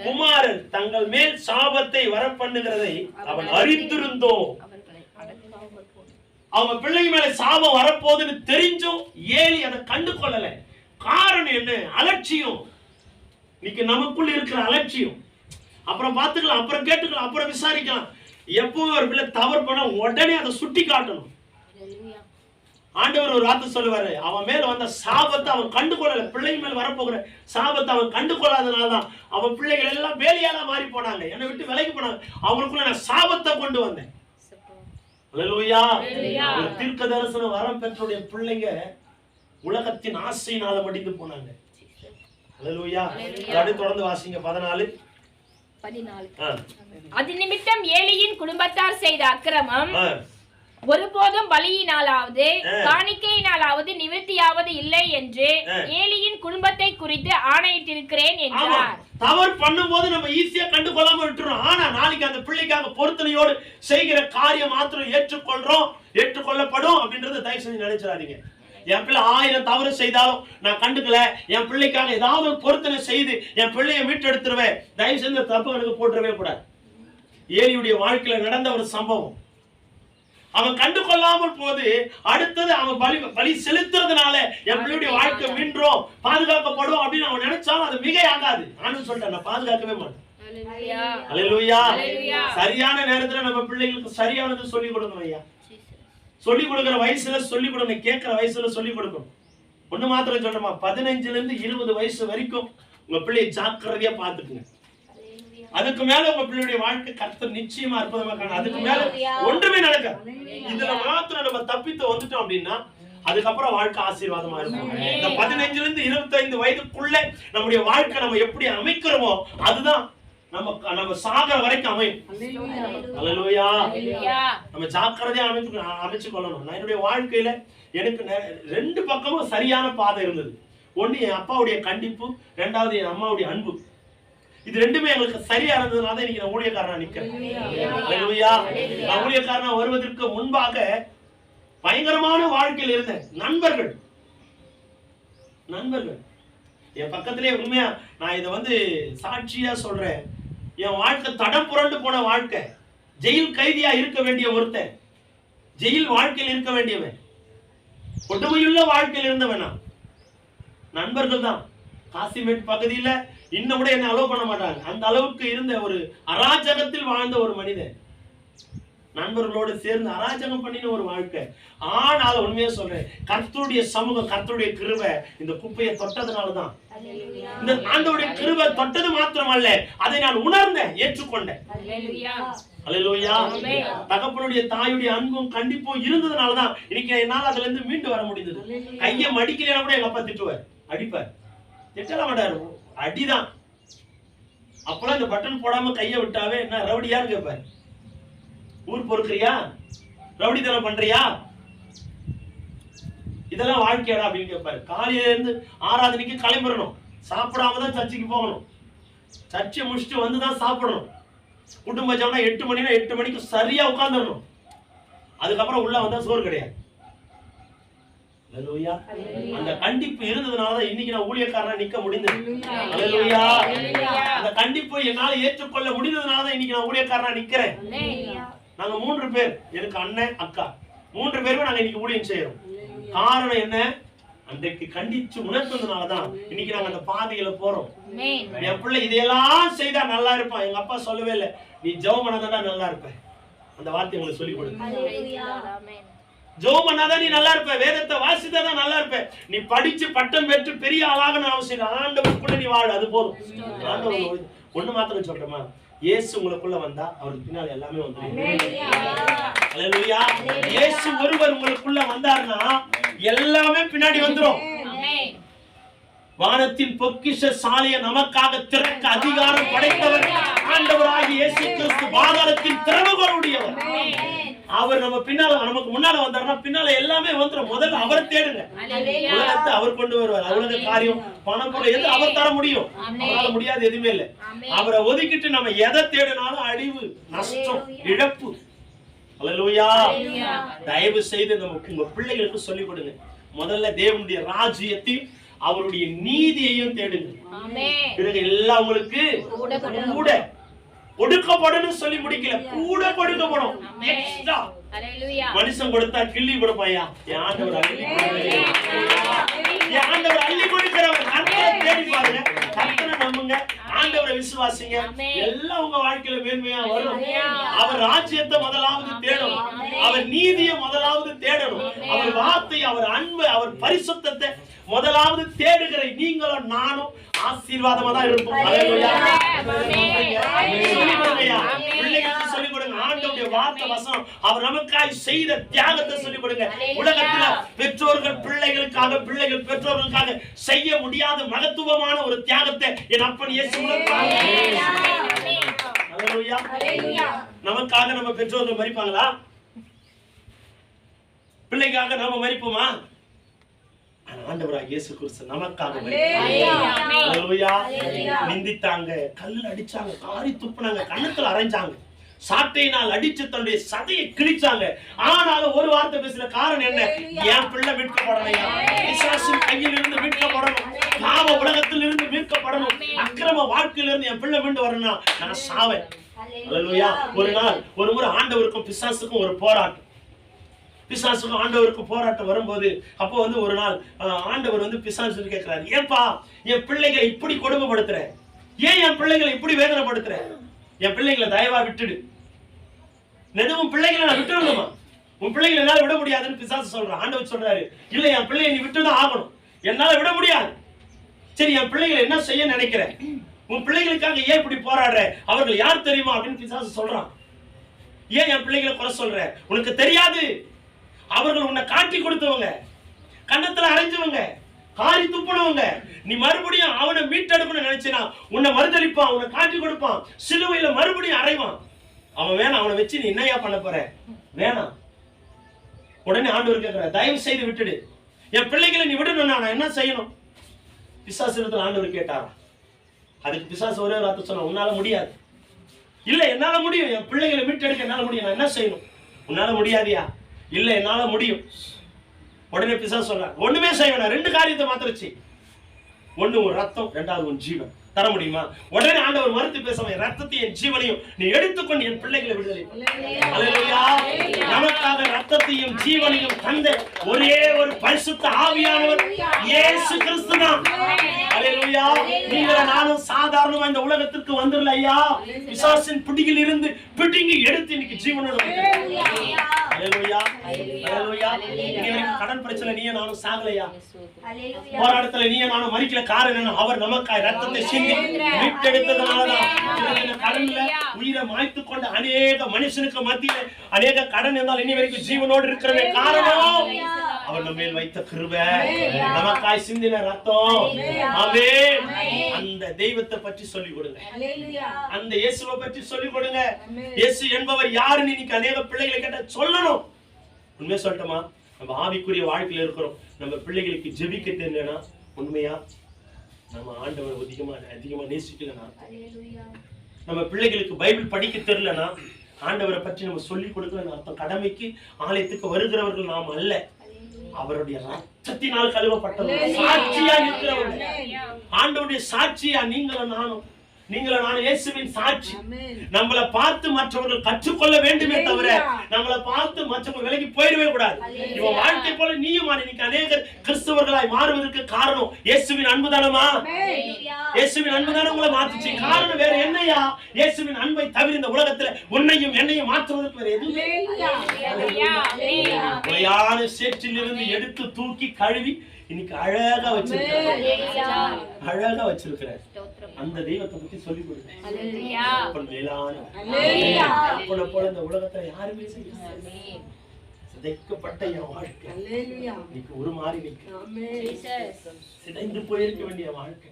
குமாரர் தங்கள் மேல் சாபத்தை வர பண்ணுகிறதை அவன் அறிந்திருந்தோம். அவங்க பிள்ளைங்க மேல சாபம் வரப்போகுதுன்னு தெரிஞ்சும் ஏலி அதை கண்டு கொள்ளல. காரணம் என்ன? அலட்சியம். இன்னைக்கு நமக்குள்ள இருக்கிற அலட்சியம். அப்புறம் பார்த்துக்கலாம், அப்புறம் கேட்டுக்கலாம், அப்புறம் விசாரிக்கலாம். எப்பவும் ஒரு பிள்ளை தவறு பண்ண உடனே அதை சுட்டி காட்டணும். ஆண்டவர் ஒரு வார்த்தை சொல்லுவாரு, அவன் மேல வந்த சாபத்தை அவன் கண்டுகொள்ளல. பிள்ளைங்க மேல வரப்போகிற சாபத்தை அவன் கண்டுகொள்ளாதனாலதான் அவன் பிள்ளைகள் எல்லாம் வேலையால மாறி போனாங்க, என்னை விட்டு விலகி போனாங்க. அவங்களுக்குள்ள நான் சாபத்தை கொண்டு வந்தேன். அல்லேலூயா. ஒரு தீர்க்க தரிசன வரம் பெற்றோடைய பிள்ளைங்க உலகத்தின் ஆசையினால மடிந்து போனாங்க. அல்லேலூயா. அடுத்து தொடர்ந்து வாசிங்க 14. அது நிமித்தம் ஏலியின் குடும்பத்தார் செய்த அக்கிரமம் ஒருபோதும் பலியினாலாவது காணிக்கையினாலாவது நிவர்த்தியாவது இல்லை என்று ஏலியின் குடும்பத்தை குறித்து ஆணையிட்டிருக்கிறேன் என்றார். தவறு பண்ணும்போது நம்ம ஈஸியா கண்டுகொள்ளாம விட்டுறோம். ஆனா நாளைக்கு அந்த பிள்ளைக்காக பொருத்தனையோடு செய்கிற காரியம் மாத்திரம் ஏற்றுக்கொள்ளப்படும் அப்படின்றது தயவு செஞ்சு நினைச்சிடாதீங்க. என் பிள்ளை 1000 தவறு செய்தாலும் நான் கண்டுக்கல, என் பிள்ளைக்காக ஏதாவது ஒரு பொருத்தனை செய்து என் பிள்ளையை மீட்டெடுத்துருவேன், தயவு செஞ்சு தப்பு கணக்கு போட்டுறவே கூடாது. ஏலியுடைய வாழ்க்கையில நடந்த ஒரு சம்பவம். அவன் கண்டு கொள்ளாமல் போது அடுத்தது அவன் பலி செலுத்துறதுனால என் பிள்ளையுடைய வாழ்க்கை மீண்டும் பாதுகாக்கப்படும் அப்படின்னு அவன் நினைச்சாலும் அது மிக ஆகாது. நானும் சொல்லிட்டேன், நான் பாதுகாக்கவே மாட்டேன். அல்லேலூயா. சரியான நேரத்துல நம்ம பிள்ளைகளுக்கு சரியானது சொல்லிக் கொடுக்கணும் ஐயா. சொல்லிக் கொடுக்கிற வயசுல சொல்லிக் கொடுக்கணும், கேட்கிற வயசுல சொல்லிக் கொடுக்கணும். ஒண்ணு மாத்திரம் சொல்றமா, 15 இருந்து 20 வயசு வரைக்கும் உங்க பிள்ளையை ஜாக்கிரதையா பாத்துக்குங்க. அதுக்கு மேல உங்க பிள்ளையுடைய வாழ்க்கை கர்த்தர் நிச்சயமா அற்புதமா காணும். அதுக்கு மேல ஒன்றுமே நடக்காது. இதுல மாத்திரம் நம்ம தப்பித்து வந்துட்டோம் அப்படின்னா அதுக்கப்புறம் வாழ்க்கை ஆசீர்வாதமா இருக்கும். இந்த 15 இருந்து 25 வயதுக்குள்ள நம்முடைய வாழ்க்கை நம்ம எப்படி அமைக்கிறோமோ அதுதான் நம்ம சாகர வரைக்கும் அமையும். அல்லேலூயா. நம்ம ஜாக்கிரதையா அமைச்சு கொள்ளணும். நான் என்னுடைய வாழ்க்கையில எனக்கு 2 பக்கமும் சரியான பாதை இருந்தது. ஒண்ணு என் அப்பாவுடைய கண்டிப்பு, 2வது என் அம்மாவுடைய அன்பு. இது ரெண்டுமே எங்களுக்கு சரியா இருந்ததுனால இன்னைக்கு நான் ஊழியக்காரனா நிக்கிறேன். அல்லேலூயா. நான் ஊழியக்காரனா வருவதற்கு முன்பாக பயங்கரமான வாழ்க்கையில் இருந்த நண்பர்கள் என் பக்கத்திலே, உண்மையா நான் இதை சாட்சியா சொல்றேன், என் வாழ்க்கை தடம் புரண்டு போன வாழ்க்கை. ஜெயில் கைதியா இருக்க வேண்டிய ஒருத்தன், ஜெயில் வாழ்க்கையில் இருக்க வேண்டியவன், கொடுமையுள்ள வாழ்க்கையில் இருந்தவனா நண்பர்கள் தான். காசிமேட் பகுதியில இன்னும் கூட என்ன அலோவ் பண்ண மாட்டாங்க. அந்த அளவுக்கு இருந்த ஒரு அராஜகத்தில் வாழ்ந்த ஒரு மனிதன், நண்பர்களோடு சேர்ந்து அராஜகம் பண்ணின ஒரு வாழ்க்கை. ஆனால் உண்மையா சொல்றேன், கர்த்தருடைய சமூகம், கர்த்தருடைய கிருபை இந்த குப்பையை தொட்டதுனாலதான். இந்த ஆண்டவருடைய கிருபை தொட்டது மாத்திரமல்ல, அதை நான் உணர்ந்தேன், ஏற்றுக்கொண்டேன். அல்லேலூயா. தகப்பனுடைய தாயுடைய அன்பும் கண்டிப்பும் இருந்ததுனாலதான் இன்னைக்கு என்னால் அதுல இருந்து மீண்டு வர முடிந்தது. கையை மடிக்கலைன்னா கூட எங்க அப்பா திட்டுவார், அடிப்பார். திட்டல மாட்டாரு, அடிதான். அப்பெல்லாம் இந்த பட்டன் போடாம கையை விட்டாவே என்ன ரவுடியான்னு கேட்பாரு. ஊர் பொறுக்கிறியா, ரவுடித்தனம் பண்றியா, இதெல்லாம் வாழ்க்கையாடா அப்படின்னு கேட்பாரு. காலையில இருந்து ஆராதனைக்கு கிளம்பிடணும், சாப்பிடாம தான் சர்ச்சுக்கு போகணும், சர்ச்சை முடிச்சுட்டு வந்துதான் சாப்பிடணும். குடும்ப ஜெபம்னா 8 மணினா 8 மணிக்கு சரியா உட்கார்ந்துடணும். அதுக்கப்புறம் உள்ள வந்தா சோறு கிடையாது. அல்லேலூயா. அந்த கண்டிப்பு இருந்ததுனாலதான் இன்னைக்கு நான் ஊழியக்காரனா நிக்க முடிந்தது. அல்லேலூயா. அந்த கண்டிப்பை என்னால ஏற்றுக்கொள்ள முடிந்ததுனாலதான் இன்னைக்கு நான் ஊழியக்காரனா நிக்கிறேன். நாங்க 3 பேர், எனக்கு அண்ணன் அக்கா 3 பேருமே நாங்க இன்னைக்கு ஊழியம் செய்யறோம். காரணம் என்ன? அன்றைக்கு கண்டிச்சு உணர்த்ததுனாலதான் இன்னைக்கு நாங்க அந்த பாதையில போறோம். என் பிள்ளை இதையெல்லாம் செய்தா நல்லா இருப்பான். எங்க அப்பா சொல்லவே இல்லை, நீ ஜெபம் பண்ணாதான் நல்லா இருப்ப. அந்த வார்த்தை உங்களுக்கு சொல்லி கொடுங்க. ஜெபம் பண்ணாதான் நீ நல்லா இருப்ப, வேதத்தை வாசித்தாதான் நல்லா இருப்ப. நீ படிச்சு பட்டம் பெற்று பெரிய ஆளாகணும் அவசியம், ஆண்டவருக்குள்ள நீ வாழ, அது போதும். ஆண்டவர் ஒண்ணு மாத்திரம் சொல்றேமா, இயேசு உங்களுக்குள்ள வந்தா அவருக்கு பின்னால எல்லாமே வந்துடும். அல்லேலூயா. இயேசு ஒருவர் உங்களுக்குள்ள வந்தாருன்னா எல்லாமே பின்னாடி வந்துரும். வானத்தின் பொக்கிஷ சாலையை நமக்காக திறக்க அதிகாரம் படைத்தவர் ஆண்டவராகிய இயேசு கிறிஸ்து, பாதாளத்தின் திறவுகளுடையவர். அவர் நம்ம பின்னால, நமக்கு முன்னால வந்தாருன்னா பின்னால எல்லாமே வந்துரும். முதல்ல அவர் தேடுங்க, உலகத்தை அவர் கொண்டு வருவார். உலக காரியம், பணம், பொருள் எது அவர் தர முடியும்? அவரால முடியாது எதுவுமே இல்லை. அவரை ஒதுக்கிட்டு நம்ம எதை தேடினாலும் அழிவு, நஷ்டம், இழப்பு. அல்லேலூயா. தயவு செய்து உங்க பிள்ளைகளுக்கு சொல்லிக் கொடுங்க, முதல்ல தேவனுடைய ராஜ்யத்தையும் அவருடைய நீதியையும் தேடுங்க. பிறகு எல்லாம் உங்களுக்கு கூட கொடுக்கப்படும் சொல்லி முடிக்கல, கூட கொடுக்கப்படும். மனுஷன் கொடுத்தா கிள்ளி கொடுப்பாயா, என் ஆண்டவர் அள்ளி கொடுக்கிறவர். தேடி பாருங்க, கர்த்தரை நம்புங்க, ஆண்டவரை விசுவாசிங்க, எல்லாம் உங்க வாழ்க்கையில மேன்மையா வரும். அவர் ராஜ்யத்தை முதலாவது தேடும், அவர் நீதியை முதலாவது தேடணும். அவர் வார்த்தை, அவர் அன்பு, அவர் பரிசுத்தத்தை முதலாவது தேடுகிற நீங்களும் நானும் ஆசீர்வாதமா தான் இருப்போம். பிள்ளைகளுக்கு சொல்லிக் கொடுங்க ஆண்டவருடைய வார்த்தை வசனம், அவர் நமக்காய் செய்த தியாகத்தை சொல்லிக் கொடுங்க. உலகத்துல பெற்றோர்கள் பிள்ளைகளுக்காக, பிள்ளைகள் பெற்றோர்களுக்காக செய்ய முடியாத மகத்துவமான ஒரு தியாகத்தை என் அப்பன் இயேசு நமக்காக. நம்ம பெற்றோர்கள் மரிப்பாங்களா? பிள்ளைக்காக நாம மரிப்போமா? ஆண்டவராகிய இயேசு கிறிஸ்து நமக்காக நிந்தித்தாங்க, கல்லுல அடிச்சாங்க, காரி துப்புனாங்க, கண்ணத்துல அரைஞ்சாங்க, சாட்டையினால் அடிச்சு தன்னுடைய சதையை கிழிச்சாங்க. ஆனாலும் ஒரு வார்த்தை பேசுற காரணம் என்ன? என் பிள்ளை மீட்கப்படலையா, பிசாசின் கையில் இருந்து மீட்கப்படணும், பாவ உலகத்தில் இருந்து மீட்கப்படணும், அக்கிரம வாழ்க்கையில இருந்து என் பிள்ளை மீண்டு வரணும், நான் சாவேன். ஒரு நாள் ஒரு முறை ஆண்டவருக்கும் பிசாசுக்கும் ஒரு போராட்டம். பிசாசுக்கும் ஆண்டவருக்கும் போராட்டம் வரும்போது அப்போ ஒரு நாள் ஆண்டவர் பிசாசு கேட்கிறாரு, ஏன்பா என் பிள்ளைகளை இப்படி கொடுமைப்படுத்துற, ஏன் என் பிள்ளைகளை இப்படி வேதனைப்படுத்துற, என் பிள்ளைகளை தயவா விட்டுடு. உன் பிள்ளைகளை நான் விட்டுடணுமா? உன் பிள்ளைகளை என்னால விட முடியாதுன்னு பிசாசு சொல்றான். ஆண்டவர் சொல்றாரு, இல்ல என் பிள்ளையை நீ விட்டுதான் ஆகணும், என்னால விட முடியாது. சரி, என் பிள்ளைகளை என்ன செய்ய நினைக்கிற, உன் பிள்ளைகளுக்காக ஏன் இப்படி போராடுற, அவர்கள் யார் தெரியுமா அப்படின்னு பிசாசு சொல்றான். ஏன் என் பிள்ளைகளை குறை சொல்ற? உனக்கு தெரியாது, அவர்கள் உன்னை காட்டி கொடுத்தவங்க, கண்ணத்துல அரைஞ்சவங்க, காரி துப்புனவங்க. நீ மறுபடியும் அவனை மீட்டெடுக்கணும்னு நினைச்சினா உன்னை மறுதளிப்பான், உன்னை காட்டி கொடுப்பான், சிலுவையில மறுபடியும் அறைவான். அவன் வேணாம், அவனை வச்சு நீ என்னையா பண்ண போற? வேணாம். உடனே ஆண்டவர் கேட்கிற, தயவு செய்து விட்டுடு, என் பிள்ளைகளை நீ விடணும், நான் என்ன செய்யணும்? பிசாசு இடத்துல ஆண்டவர் கேட்டாரா? அதுக்கு பிசாசு ஒரே வார்த்தை சொன்ன, உன்னால முடியாது. இல்ல என்னால முடியும், என் பிள்ளைகளை மீட்டெடுக்க என்னால முடியும், நான் என்ன செய்யணும்? உன்னால முடியாதியா? இல்ல என்னால முடியும். உடனே பிசாசு சொல்ற, ஒண்ணுமே செய்யணும், ரெண்டு காரியத்தை மாத்திரச்சு, ஒண்ணு உன் ரத்தம், ரெண்டாவது உன் ஜீவன். தர முடியுமா? உடனே ஆண்டவர் மறுத்து பேசுவான், ரத்தத்தையும் ஜீவனையும் நீ எடுத்துக்கொண்டு என் பிள்ளைகளை விடுதலை. அல்லேலூயா. நமக்காக ரத்தத்தையும் ஜீவனையும் தந்த ஒரே ஒரு பரிசுத்த ஆவியானவர் இயேசு கிறிஸ்து தான். அல்லேலூயா. நீங்க நானும் சாதாரணமா இந்த உலகத்திற்கு வந்துடல ஐயா, பிசாசின் பிடியில் இருந்து பிடிங்கி எடுத்து இன்னைக்கு ஜீவனோட அல்லேலூயா. அல்லேலூயா. கடன் பிரச்சனை நீயே நானும் சாகலையா, போராட்டத்துல நீயே நானும் மரிக்கல. காரணம் என்ன? அவர் நமக்காய் ரத்தத்தை சிந்தி மீட்டெடுத்ததனாலதான். கடன்ல உயிரை மாய்த்து கொண்ட அநேக மனுஷனுக்கு மத்தியில அநேக கடன் இருந்தால் இனி வரைக்கும் ஜீவனோடு இருக்கிற காரணம் அவர் நம்ம மேல் வைத்த கிருபை, நமக்காய் சிந்தின ரத்தம். ஆமென். அந்த தெய்வத்தை பற்றி சொல்லிக் கொடுங்க, அந்த இயேசுவை பற்றி சொல்லிக் கொடுங்க. இயேசு என்பவர் யாருன்னு இன்னைக்கு அநேக பிள்ளைகளை கேட்ட சொல்லணும். உண்மையா சொல்லட்டுமா? நம்ம ஆவிக்குரிய வாழ்க்கையில இருக்கிறோம், நம்ம பிள்ளைகளுக்கு ஜெபிக்க தெரியலனா, உண்மையா நம்ம ஆண்டவரை அதிகமா நேசிக்கலனா, நம்ம பிள்ளைகளுக்கு பைபிள் படிக்க தெரியலனா, ஆண்டவரை பற்றி நம்ம சொல்லிக் கொடுக்கலன்னு அர்த்தம். கடமைக்கு ஆலயத்துக்கு வருகிறவர்கள் நாம் அல்ல, அவருடைய ரத்தத்தினால் கழுவப்பட்டவர்கள், சாட்சியா நிற்கிறவர்கள். ஆண்டவருடைய சாட்சியா நீங்களும் நானும் இயேசுவின் சாட்சி. நம்மளை பார்த்து மற்றவர்கள் கற்றுக்கொள்ள வேண்டுமே தவிர நம்மளை பார்த்து மற்றவர்கள் விலகி போயிடவே கூடாது. இவன் வாழ்க்கை போல நீயும் இன்னைக்கு அநேக கிறிஸ்தவர்களாய் மாறுவதற்கு காரணம் இயேசுவின் அன்புதானமா? இயேசுவின் அன்புதான உங்களை மாத்துச்சு. காரணம் வேற என்னையா? இயேசுவின் அன்பை தவிர இந்த உலகத்துல உன்னையும் என்னையும் மாற்றுவதற்கு வேற எதுவுமே இல்லையா. சேற்றில் இருந்து எடுத்து தூக்கி கழுவி இன்னைக்கு அழகா வச்சிருக்கிறார், அழகா வச்சிருக்கிறார். அந்த தெய்வத்தை பத்தி சொல்லி கொடுங்க. போல இந்த உலகத்துல யாருமே சிதைக்கப்பட்ட என் வாழ்க்கை இன்னைக்கு ஒரு மாறி சிதைந்து போயிருக்க வேண்டிய வாழ்க்கை.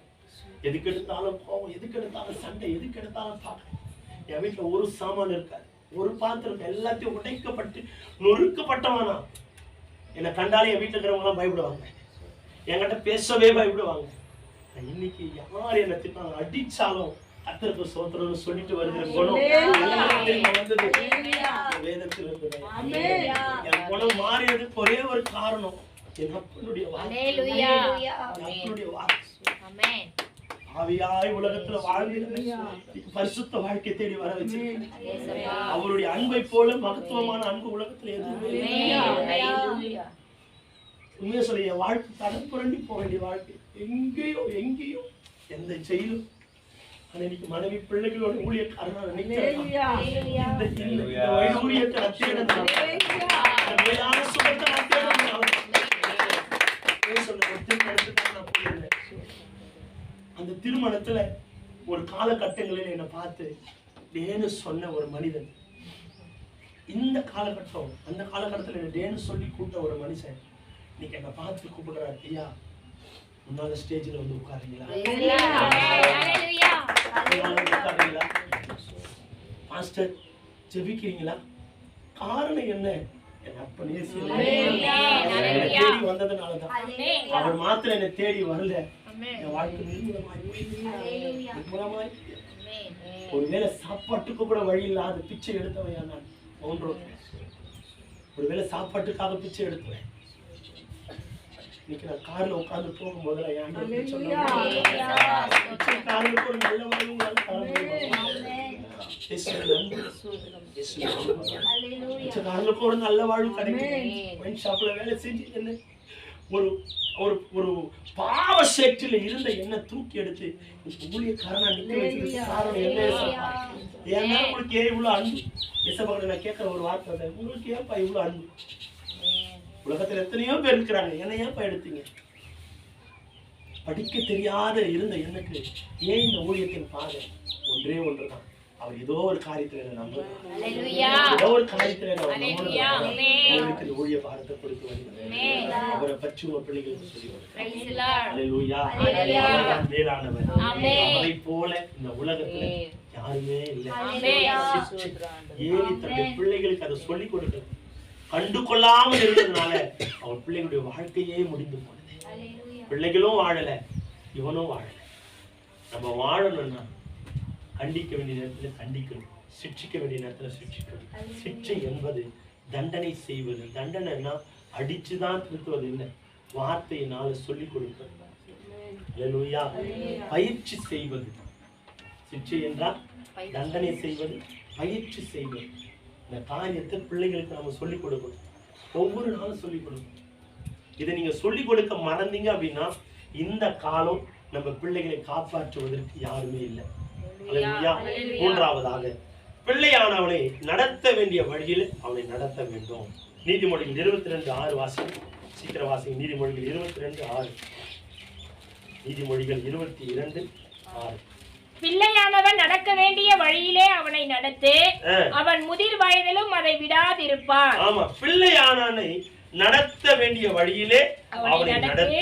எதுக்கு எடுத்தாலும் கோவம், எதுக்கு எடுத்தாலும் சண்டை, எதுக்கு எடுத்தாலும் பாக்க. என் வீட்டுல ஒரு சாமான் இருக்காது, ஒரு பாத்திரம் எல்லாத்தையும் உடைக்கப்பட்டு நொறுக்கப்பட்டவானா. என்னை கண்டாலே என் வீட்டுல இருக்கிறவங்க எல்லாம் பயப்படுவாங்க, என்கிட்ட பேசவே பயப்படுவாங்க. இன்னைக்கு யார் என்ன திட்டாங்க அடிச்சாலும் கர்த்தருக்கு ஸ்தோத்திரம்னு சொல்லிட்டு வருகிற குணம் வந்தது வேதத்தில் இருக்குது. என் குணம் மாறியதுக்கு ஒரே ஒரு காரணம் என் அப்பனுடைய வார்த்தை. ஆவியாய் உலகத்துல வாழ்ந்து பரிசுத்த வாழ்க்கை தேடி வர வச்சு அவருடைய அன்பை போல மகத்துவமான அன்பு உலகத்துல எதுவுமே. உண்மையா சொல்ல, என் வாழ்க்கை தடம் புரண்டி போக வேண்டிய வாழ்க்கை. எங்கேயோ எந்த செயலும் ஆனா இன்னைக்கு மனைவி பிள்ளைகளோட ஊழியக்காரனா ஊழியத்தை நான் தேடணும். மேலான சுகத்தை நான் தேடணும். அந்த திருமணத்துல ஒரு காலகட்டங்களில் என்னை பார்த்து டேன்னு சொன்ன ஒரு மனிதன், இந்த காலகட்டம் அந்த காலகட்டத்தில் என்ன டேன்னு சொல்லி கூப்பிட்ட ஒரு மனுஷன் இன்னைக்கு என்னை பார்த்து கூப்பிடுறாரு, ஐயா முன்னால ஸ்டேஜ்ல வந்து உட்காருங்களா, மாஸ்டர் ஜெபிக்கிறீங்களா? காரணம் என்ன? என் அப்ப தேடி வந்ததுனாலதான். அவர் மாத்திரம் என்னை தேடி வரல, என் வாழ்க்கை நிர்மூலமாய். ஒருவேளை சாப்பாட்டுக்கு கூட வழி இல்லாத பிச்சை எடுத்தவையா நான் ஒருவேளை சாப்பாட்டுக்காக பிச்சை எடுத்துவேன். இன்னைக்கு நான் கார்ல உட்கார்ந்து போகும்போது ஒரு நல்ல ஒரு நல்ல வாழ்வு கிடைக்கும். ஷாப்ல வேலை செஞ்சு என்ன ஒரு பாவ சேற்றில இருந்த என்ன தூக்கி எடுத்து ஊழியக்காரனா நிக்க வச்சது காரணம் என்ன? ஏன்னா உங்களுக்கு ஏன் இவ்வளவு அன்பு? எசபகல நான் கேட்கிற ஒரு வார்த்தை, உங்களுக்கு ஏன்ப்பா இவ்வளவு அன்பு? உலகத்துல எத்தனையோ பேர் இருக்கிறாங்க, என்ன ஏன்ப்பா எடுத்தீங்க? படிக்க தெரியாத இருந்த எனக்கு ஏன் இந்த ஊழியத்தின் பாதை ஒன்றே ஒன்றுதான், அவர் ஏதோ ஒரு காரியத்துல நம்புறார், ஏதோ ஒரு காரியத்துல உங்களுக்கு இந்த ஊழிய பாரத்தை கொடுத்து வருகிறேன். அவரை பற்றி உங்க பிள்ளைகளுக்கு சொல்லி மேலானவர், அவரை போல இந்த உலகத்துல யாருமே இல்லை. ஏறி தன்னுடைய பிள்ளைகளுக்கு அதை சொல்லிக் கொடுக்கிறது கண்டு கொள்ளாமல் இருந்ததுனால அவர் பிள்ளைகளுடைய வாழ்க்கையே முடிந்து போனது. பிள்ளைகளும் வாழல, இவனும் வாழல. நம்ம வாழணும்னா கண்டிக்க வேண்டிய நேரத்துல கண்டிக்கணும், சிக்ஷிக்க வேண்டிய நேரத்துல சிக்ஷிக்கணும். சிக்ஷை என்பது தண்டனை செய்வது. தண்டனைன்னா அடிச்சுதான் திருத்துவது இல்லை, வார்த்தையினால சொல்லிக் கொடுப்பது. பயிற்சி செய்வது. சிக்ஷை என்றால் தண்டனை செய்வது, பயிற்சி செய்வது. இந்த காரியத்தை பிள்ளைகளுக்கு நம்ம சொல்லிக் கொடுக்கணும், ஒவ்வொரு நாளும் சொல்லிக் கொடுக்கணும். இதை நீங்க சொல்லிக் கொடுக்க மறந்தீங்க அப்படின்னா இந்த காலம் நம்ம பிள்ளைகளை காப்பாற்றுவதற்கு யாருமே இல்லை. மூன்றாவதாக பிள்ளையானவனை நடத்த வேண்டிய வழியில் அவனை நடத்த வேண்டும். நீதிமொழிகள் 22:6 வாசிங்க, சீக்கிரம் வாசிங்க. நீதிமொழிகள் 22:6. நீதிமொழிகள் 22:6. பிள்ளையானவன் நடக்க வேண்டிய வழியிலே அவனை நடத்து, அவன் முதிர் வயதிலும் அதை விடாதிருப்பான். ஆமா, பிள்ளையானவனை நடத்த வேண்டிய வழியிலே அவனை நடத்து,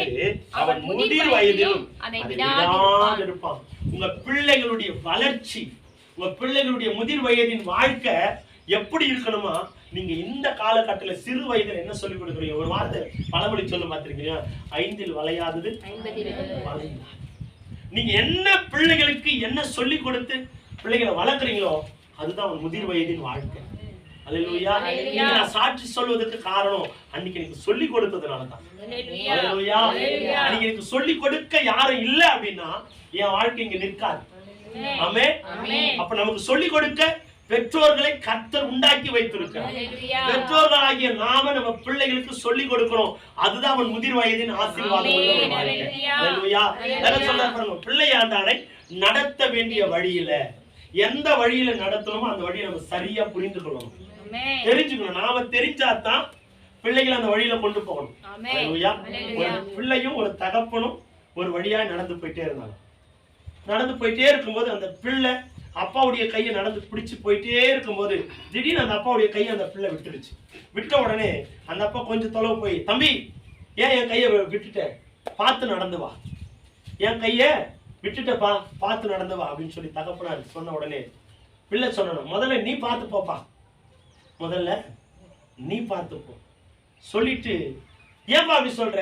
அவன் முதிர் வயதிலும் அதை விடாதிருப்பான். உங்க பிள்ளைகளுடைய வளர்ச்சி, உங்க பிள்ளைகளுடைய முதிர் வயதின் வாழ்க்கை எப்படி இருக்கணுமா? நீங்க இந்த காலகட்டத்துல சிறு வயதுல என்ன சொல்லிக் கொடுக்குறீங்க? ஒரு வார்த்தை பழமொழி சொல்ல மாத்திருக்கீங்க, 5இல் வளையாதது 50 வளையாது. நீங்க என்ன பிள்ளைகளுக்கு என்ன சொல்லிக் கொடுத்து பிள்ளைகளை வளர்க்குறீங்களோ அதுதான் அவன் முதிர் வயதின் வாழ்க்கை. அல்லேலூயா. நான் சாட்சி சொல்வதற்கு காரணம் அன்னைக்கு எனக்கு சொல்லிக் கொடுத்ததுனாலதான். அல்லேலூயா. அன்னைக்கு எனக்கு சொல்லிக் கொடுக்க யாரும் இல்லை அப்படின்னா என் வாழ்க்கை இங்க நிற்காது. ஆமென். அப்ப நமக்கு சொல்லிக் கொடுக்க பெற்றோர்களை கர்த்தர் உண்டாக்கி வைத்திருக்கிறார். பெற்றோர்களாகிய நாம நம்ம பிள்ளைகளுக்கு சொல்லிக் கொடுக்கணும். அதுதான் அவன் முதிர் வயதின் ஆசீர்வாதம். பிள்ளையாண்டானை நடத்த வேண்டிய வழியில எந்த வழியில நடத்தணுமோ அந்த வழியை நம்ம சரியா புரிந்து கொள்ளணும், தெரிஞ்சுக்கணும். நாம தெரிஞ்சாதான் பிள்ளைகளை அந்த வழியில கொண்டு போகணும். ஒரு பிள்ளையும் ஒரு தகப்பனும் ஒரு வழியா நடந்து போயிட்டே இருந்தாங்க. நடந்து போயிட்டே இருக்கும்போது அந்த பிள்ளை அப்பாவுடைய கையை நடந்து பிடிச்சு போயிட்டே இருக்கும்போது திடீர்னு அந்த அப்பாவுடைய கையை அந்த பிள்ளை விட்டுருச்சு. விட்ட உடனே அந்த அப்பா கொஞ்சம் தொலைவு போய், தம்பி ஏன் என் கையை விட்டுட்ட, பார்த்து நடந்து வா, என் கைய விட்டுட்டப்பா பார்த்து நடந்து வா அப்படின்னு சொல்லி தகப்பனார் சொன்ன உடனே பிள்ளை சொல்லணும், முதல்ல நீ பார்த்து போப்பா, முதல்ல நீ பார்த்து போ சொல்லிட்டு, ஏன்பா அப்படி சொல்ற?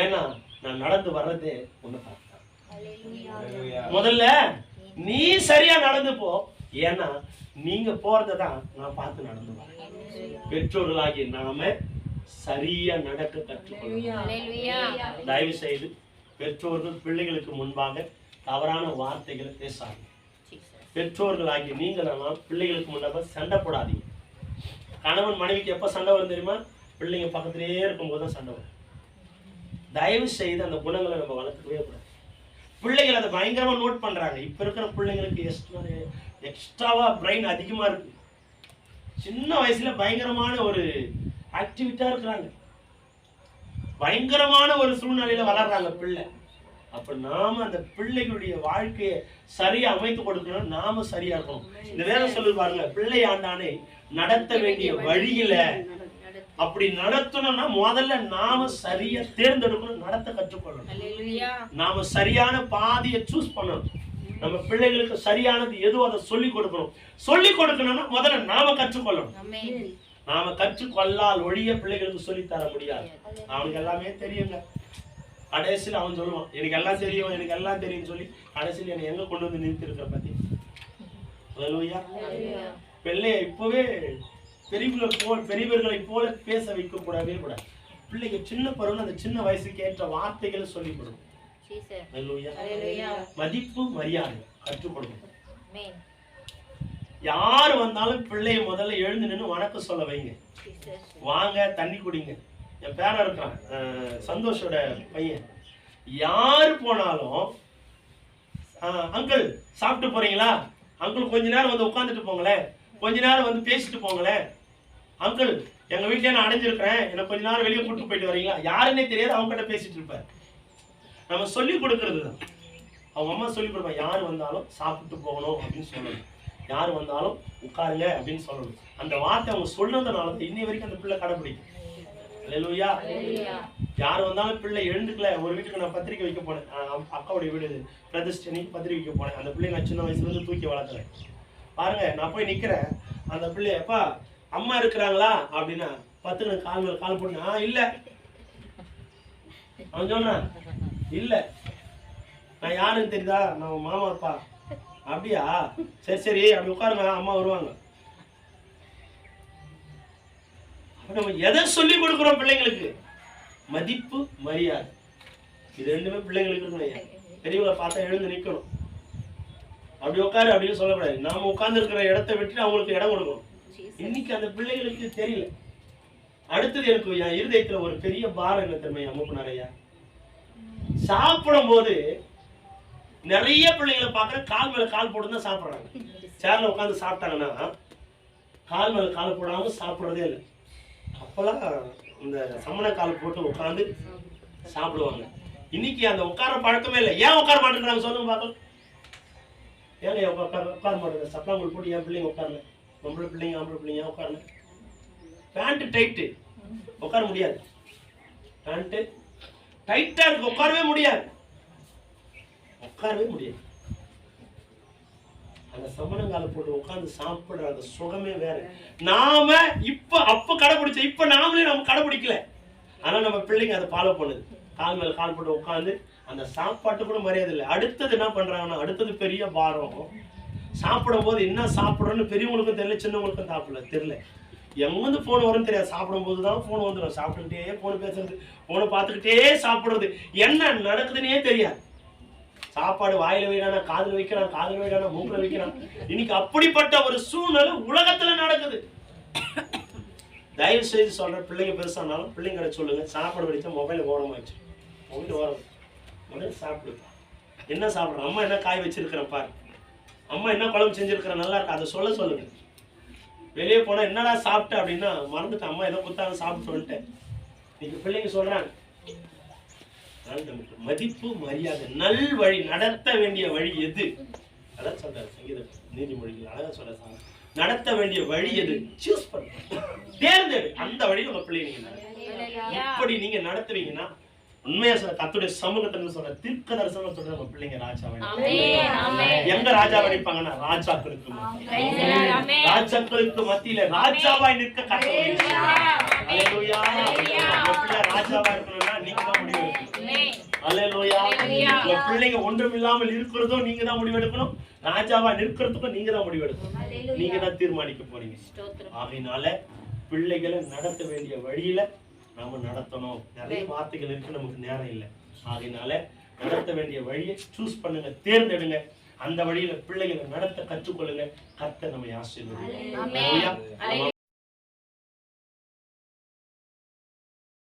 ஏன்னா நான் நடந்து வர்றதே ஒண்ணு பார்த்தேன், முதல்ல நீ சரியா நடந்து போ, ஏன்னா நீங்க போறதான் நான் பார்த்து நடந்து வரேன். பெற்றோர்களாகிய நாம சரியா நடக்க கற்றுக்கொள்ளணும். தயவு செய்து பெற்றோர்கள் பிள்ளைகளுக்கு முன்பாக தவறான வார்த்தைகளை பேசாதீங்க. பெற்றோர்களாகிய நீங்கள் பிள்ளைகளுக்கு முன்னாக சண்டை போடாதீங்க. கணவன் மனைவிக்கு எப்ப சண்டை வரும் தெரியுமா? பிள்ளைங்க பக்கத்திலேயே இருக்கும்போது தான் சண்டை வரும். தயவு செய்து அந்த குணங்களை நம்ம வளர்க்கவே கூடாது. பிள்ளைகள் அதை பயங்கரமா நோட் பண்றாங்க. இப்ப இருக்கிற பிள்ளைங்களுக்கு எக்ஸ்ட்ராவா பிரெயின் அதிகமா இருக்கு. சின்ன வயசுல பயங்கரமான ஒரு ஆக்டிவிட்டா இருக்கிறாங்க, பயங்கரமான ஒரு சூழ்நிலையில வளர்றாங்க பிள்ளை. அப்ப நாம அந்த பிள்ளைகளுடைய வாழ்க்கையை சரியா அமைத்து கொடுக்கணும், நாம சரியா இருக்கணும். இந்த வேதம் சொல்லி பாருங்க, பிள்ளை ஆண்டானே நடத்த வேண்டிய வழியில அப்படி நடத்தணும்னா முதல்ல நாம சரியா தேர்ந்தெடுக்கணும், நடத்த கற்றுக்கொள்ளணும். நாம சரியான பாதையை சூஸ் பண்ணணும். நம்ம பிள்ளைகளுக்கு சரியானது எதுவும் அதை சொல்லி கொடுக்கணும். சொல்லி கொடுக்கணும்னா முதல்ல நாம கற்றுக்கொள்ளணும். நாம கற்றுக்கொள்ளால் ஒழிய பிள்ளைகளுக்கு சொல்லி தர முடியாது. அவனுக்கு எல்லாமே தெரியுங்க. கடைசியில் அவன் சொல்லுவான், எனக்கு எல்லாம் தெரியும், எனக்கு எல்லாம் தெரியும் சொல்லி கடைசியில் என்னை எங்க கொண்டு வந்து நிறுத்தி இருக்கிற பத்தி. பிள்ளைய இப்பவே பெரியவர்களை போல பேச வைக்க கூடவே கூடாது. பிள்ளைங்க சின்ன பருவம் அந்த சின்ன வயசுக்கு ஏற்ற வார்த்தைகளை சொல்லிக் கொடுக்கும். மதிப்பு மரியாதை கற்றுக் கொடுக்கணும். யாரு வந்தாலும் பிள்ளைய முதல்ல எழுந்து நின்று வணக்கம் சொல்ல வைங்க. வாங்க தண்ணி குடிங்க. என் பேரன் இருக்கான், சந்தோஷோட பையன். யாரு போனாலும் அங்கிள் சாப்பிட்டு போறீங்களா, அங்கிள் கொஞ்ச நேரம் வந்து உட்காந்துட்டு போங்களேன், கொஞ்ச நேரம் வந்து பேசிட்டு போங்களேன், அங்கிள் எங்க வீட்டுல நான் அடைஞ்சிருக்கிறேன், எனக்கு கொஞ்ச நேரம் வெளியே கூட்டு போயிட்டு வரீங்களா. யாருன்னே தெரியாது, அவங்க கிட்ட பேசிட்டு இருப்பார். நம்ம சொல்லி கொடுக்கறது தான். அவங்க அம்மா சொல்லி கொடுப்பாங்க, யாரு வந்தாலும் சாப்பிட்டு போகணும் அப்படின்னு சொல்லணும், யாரு வந்தாலும் உட்காருங்க அப்படின்னு சொல்லணும். அந்த வார்த்தை அவங்க சொல்றதுனால இன்னை வரைக்கும் அந்த பிள்ளை கடைபிடிக்கும். அல்லேலூயா. யார் வந்தாலும் பிள்ளை எழுந்துக்கல. ஒரு வீட்டுக்கு நான் பத்திரிக்கை வைக்க போனேன், அக்காவுடைய வீடு பிரதிஷ்டனி, பத்திரிக்கை வைக்க போனேன். அந்த பிள்ளைய நான் சின்ன வயசுல இருந்து தூக்கி வளர்க்குறேன். பாருங்க, நான் போய் நிக்கிறேன், அந்த பிள்ளைய அப்பா அம்மா இருக்கிறாங்களா அப்படின்னா 10 கால் மேல கால் போட்டு இல்ல. அவன் சொல்றான், இல்ல நான் யாருன்னு தெரியுதா, நான் மாமா அப்பா. அப்படியா, சரி சரி அப்படி உட்காருங்க, அம்மா வருவாங்க. நம்ம எதை சொல்லி கொடுக்கிறோம் பிள்ளைங்களுக்கு? மதிப்பு மரியாதை, இது ரெண்டுமே பிள்ளைங்களுக்கு இருக்கணும். பெரியவங்களை பார்த்தா எழுந்து நிக்கணும், அப்படி உட்காரு அப்படின்னு சொல்லக்கூடாது. நாம உட்கார்ந்து இருக்கிற இடத்தை விட்டு அவங்களுக்கு இடம் கொடுக்கணும். இன்னைக்கு அந்த பிள்ளைகளுக்கு தெரியல. அடுத்தது எனக்கு என் இருதயத்துல ஒரு பெரிய பாரம் என்ன தெரியுமா அம்முக்கு நிறைய சாப்பிடும் போது நிறைய பிள்ளைகளை பாக்குற கால் மேல கால் போட்டு தான் சாப்பிடுறாங்க. சேர்ல உட்காந்து சாப்பிட்டாங்கன்னா கால் மேல கால் போடாம சாப்பிடுறதே இல்லை. அப்பெல்லாம் இந்த சமண கால் போட்டு உட்காந்து சாப்பிடுவாங்க. இன்னைக்கு அந்த உட்கார பழக்கமே இல்லை. ஏன் உட்கார மாட்டேங்கிறாங்க சொல்லுங்க பார்க்கலாம். ஏங்க உட்கார மாட்டேங்க, சப்பலாங்கூழ் போட்டு என் பிள்ளைங்க உட்காரல, பொம்பளை பிள்ளைங்க ஆம்பளை பிள்ளைங்க உட்காரல. பேண்ட் டைட்டு, உட்கார முடியாது. பேண்ட் டைட்டா இருக்கு, உட்காரவே முடியாது, உட்காரவே முடியாது. அந்த சமணங்கால போட்டு உட்கார்ந்து சாப்பிடுற அந்த சுகமே வேற. நாம அப்ப கடைபிடிச்ச, இப்ப நாமளே நம்ம கடைபிடிக்கல. ஆனா நம்ம பிள்ளைங்க அதை ஃபாலோ பண்ணுது. கால் மேல கால் போட்டு உட்காந்து அந்த சாப்பாட்டு கூட மரியாதை இல்லை. அடுத்தது என்ன பண்றாங்கன்னா, அடுத்தது பெரிய பாரம். சாப்பிடும் போது என்ன சாப்பிடுறோன்னு பெரியவங்களுக்கும் தெரியல, சின்னவங்களுக்கும் தெரியல. எங்கிருந்து போன் வரும்னு தெரியாது. சாப்பிடும் போதுதான் போன் வந்துடும். சாப்பிட்டுக்கிட்டே போன் பேசுறது, போனை பார்த்துக்கிட்டே சாப்பிடுறது, என்ன நடக்குதுன்னே தெரியாது. சாப்பாடு வாயில வைக்கிறானா, காதுல வைக்கிறான், காதுல வைக்கிறானா, மூக்குல வைக்கிறான். இன்னைக்கு அப்படிப்பட்ட ஒரு சூழ்நிலை உலகத்துல நடக்குது. தயவு செய்து சொல்ற, பிள்ளைங்க பெருசானாலும் பிள்ளைங்க சொல்லுங்க, சாப்பாடு வடிச்சா மொபைல் ஓரமா வச்சு மொபைல் ஓரம் உடனே சாப்பிடு. என்ன சாப்பிடுற, அம்மா என்ன காய் வச்சிருக்கிறேன் பாரு, அம்மா என்ன குழம்பு செஞ்சிருக்கிற நல்லா இருக்கு, அதை சொல்லுங்க. வெளியே போனா என்னடா சாப்பிட்ட அப்படின்னா மறந்துட்டு அம்மா ஏதோ குத்தாங்க சாப்பிட்டு வந்துட்டேன். நீங்க பிள்ளைங்க சொல்றாங்க. மதிப்பு மரியாதை, நல் வழி, நடத்த வேண்டிய வழி எது, அதான் சொல்றாரு சங்கீத நீதிமொழிகள் அழகா சொல்ற. நடத்த வேண்டிய வழி எது, சூஸ் பண்ணு, தேர்ந்தெடு. அந்த வழியில் உங்க பிள்ளைங்க இப்படி நீங்க நடத்துவீங்கன்னா உண்மையா சொல்ற, கர்த்தருடைய சமூகத்துல சொல்ற தீர்க்க தரிசனம் சொல்ற உங்க பிள்ளைங்க ராஜாவை. எங்க ராஜாவை நிற்பாங்கன்னா ராஜாக்களுக்கு மத்தியில ராஜாவாய் நிற்க கர்த்தர். அல்லேலூயா. ராஜாவா இருக்கணும்னா நீங்க தான் முடிவு எடுக்கணும். அல்லேலூயா. உங்க பிள்ளைங்க ஒன்றும் இல்லாமல் இருக்கிறதும் நீங்க தான் முடிவெடுக்கணும், ராஜாவா நிற்கிறதுக்கும் நீங்க தான் முடிவெடுக்கணும். நீங்க தான் தீர்மானிக்க போறீங்க. ஆகையினால பிள்ளைகளை நடத்த வேண்டிய வழியில நாம நடத்தணும். நிறைய வார்த்தைகள் இருக்கு, நமக்கு நேரம் இல்லை. ஆகையினால நடத்த வேண்டிய வழியை சூஸ் பண்ணுங்க, தேர்ந்தெடுங்க. அந்த வழியில பிள்ளைகளை நடத்த கற்றுக்கொள்ளுங்க. கர்த்தர் நம்மை ஆசீர்வதிப்பார்.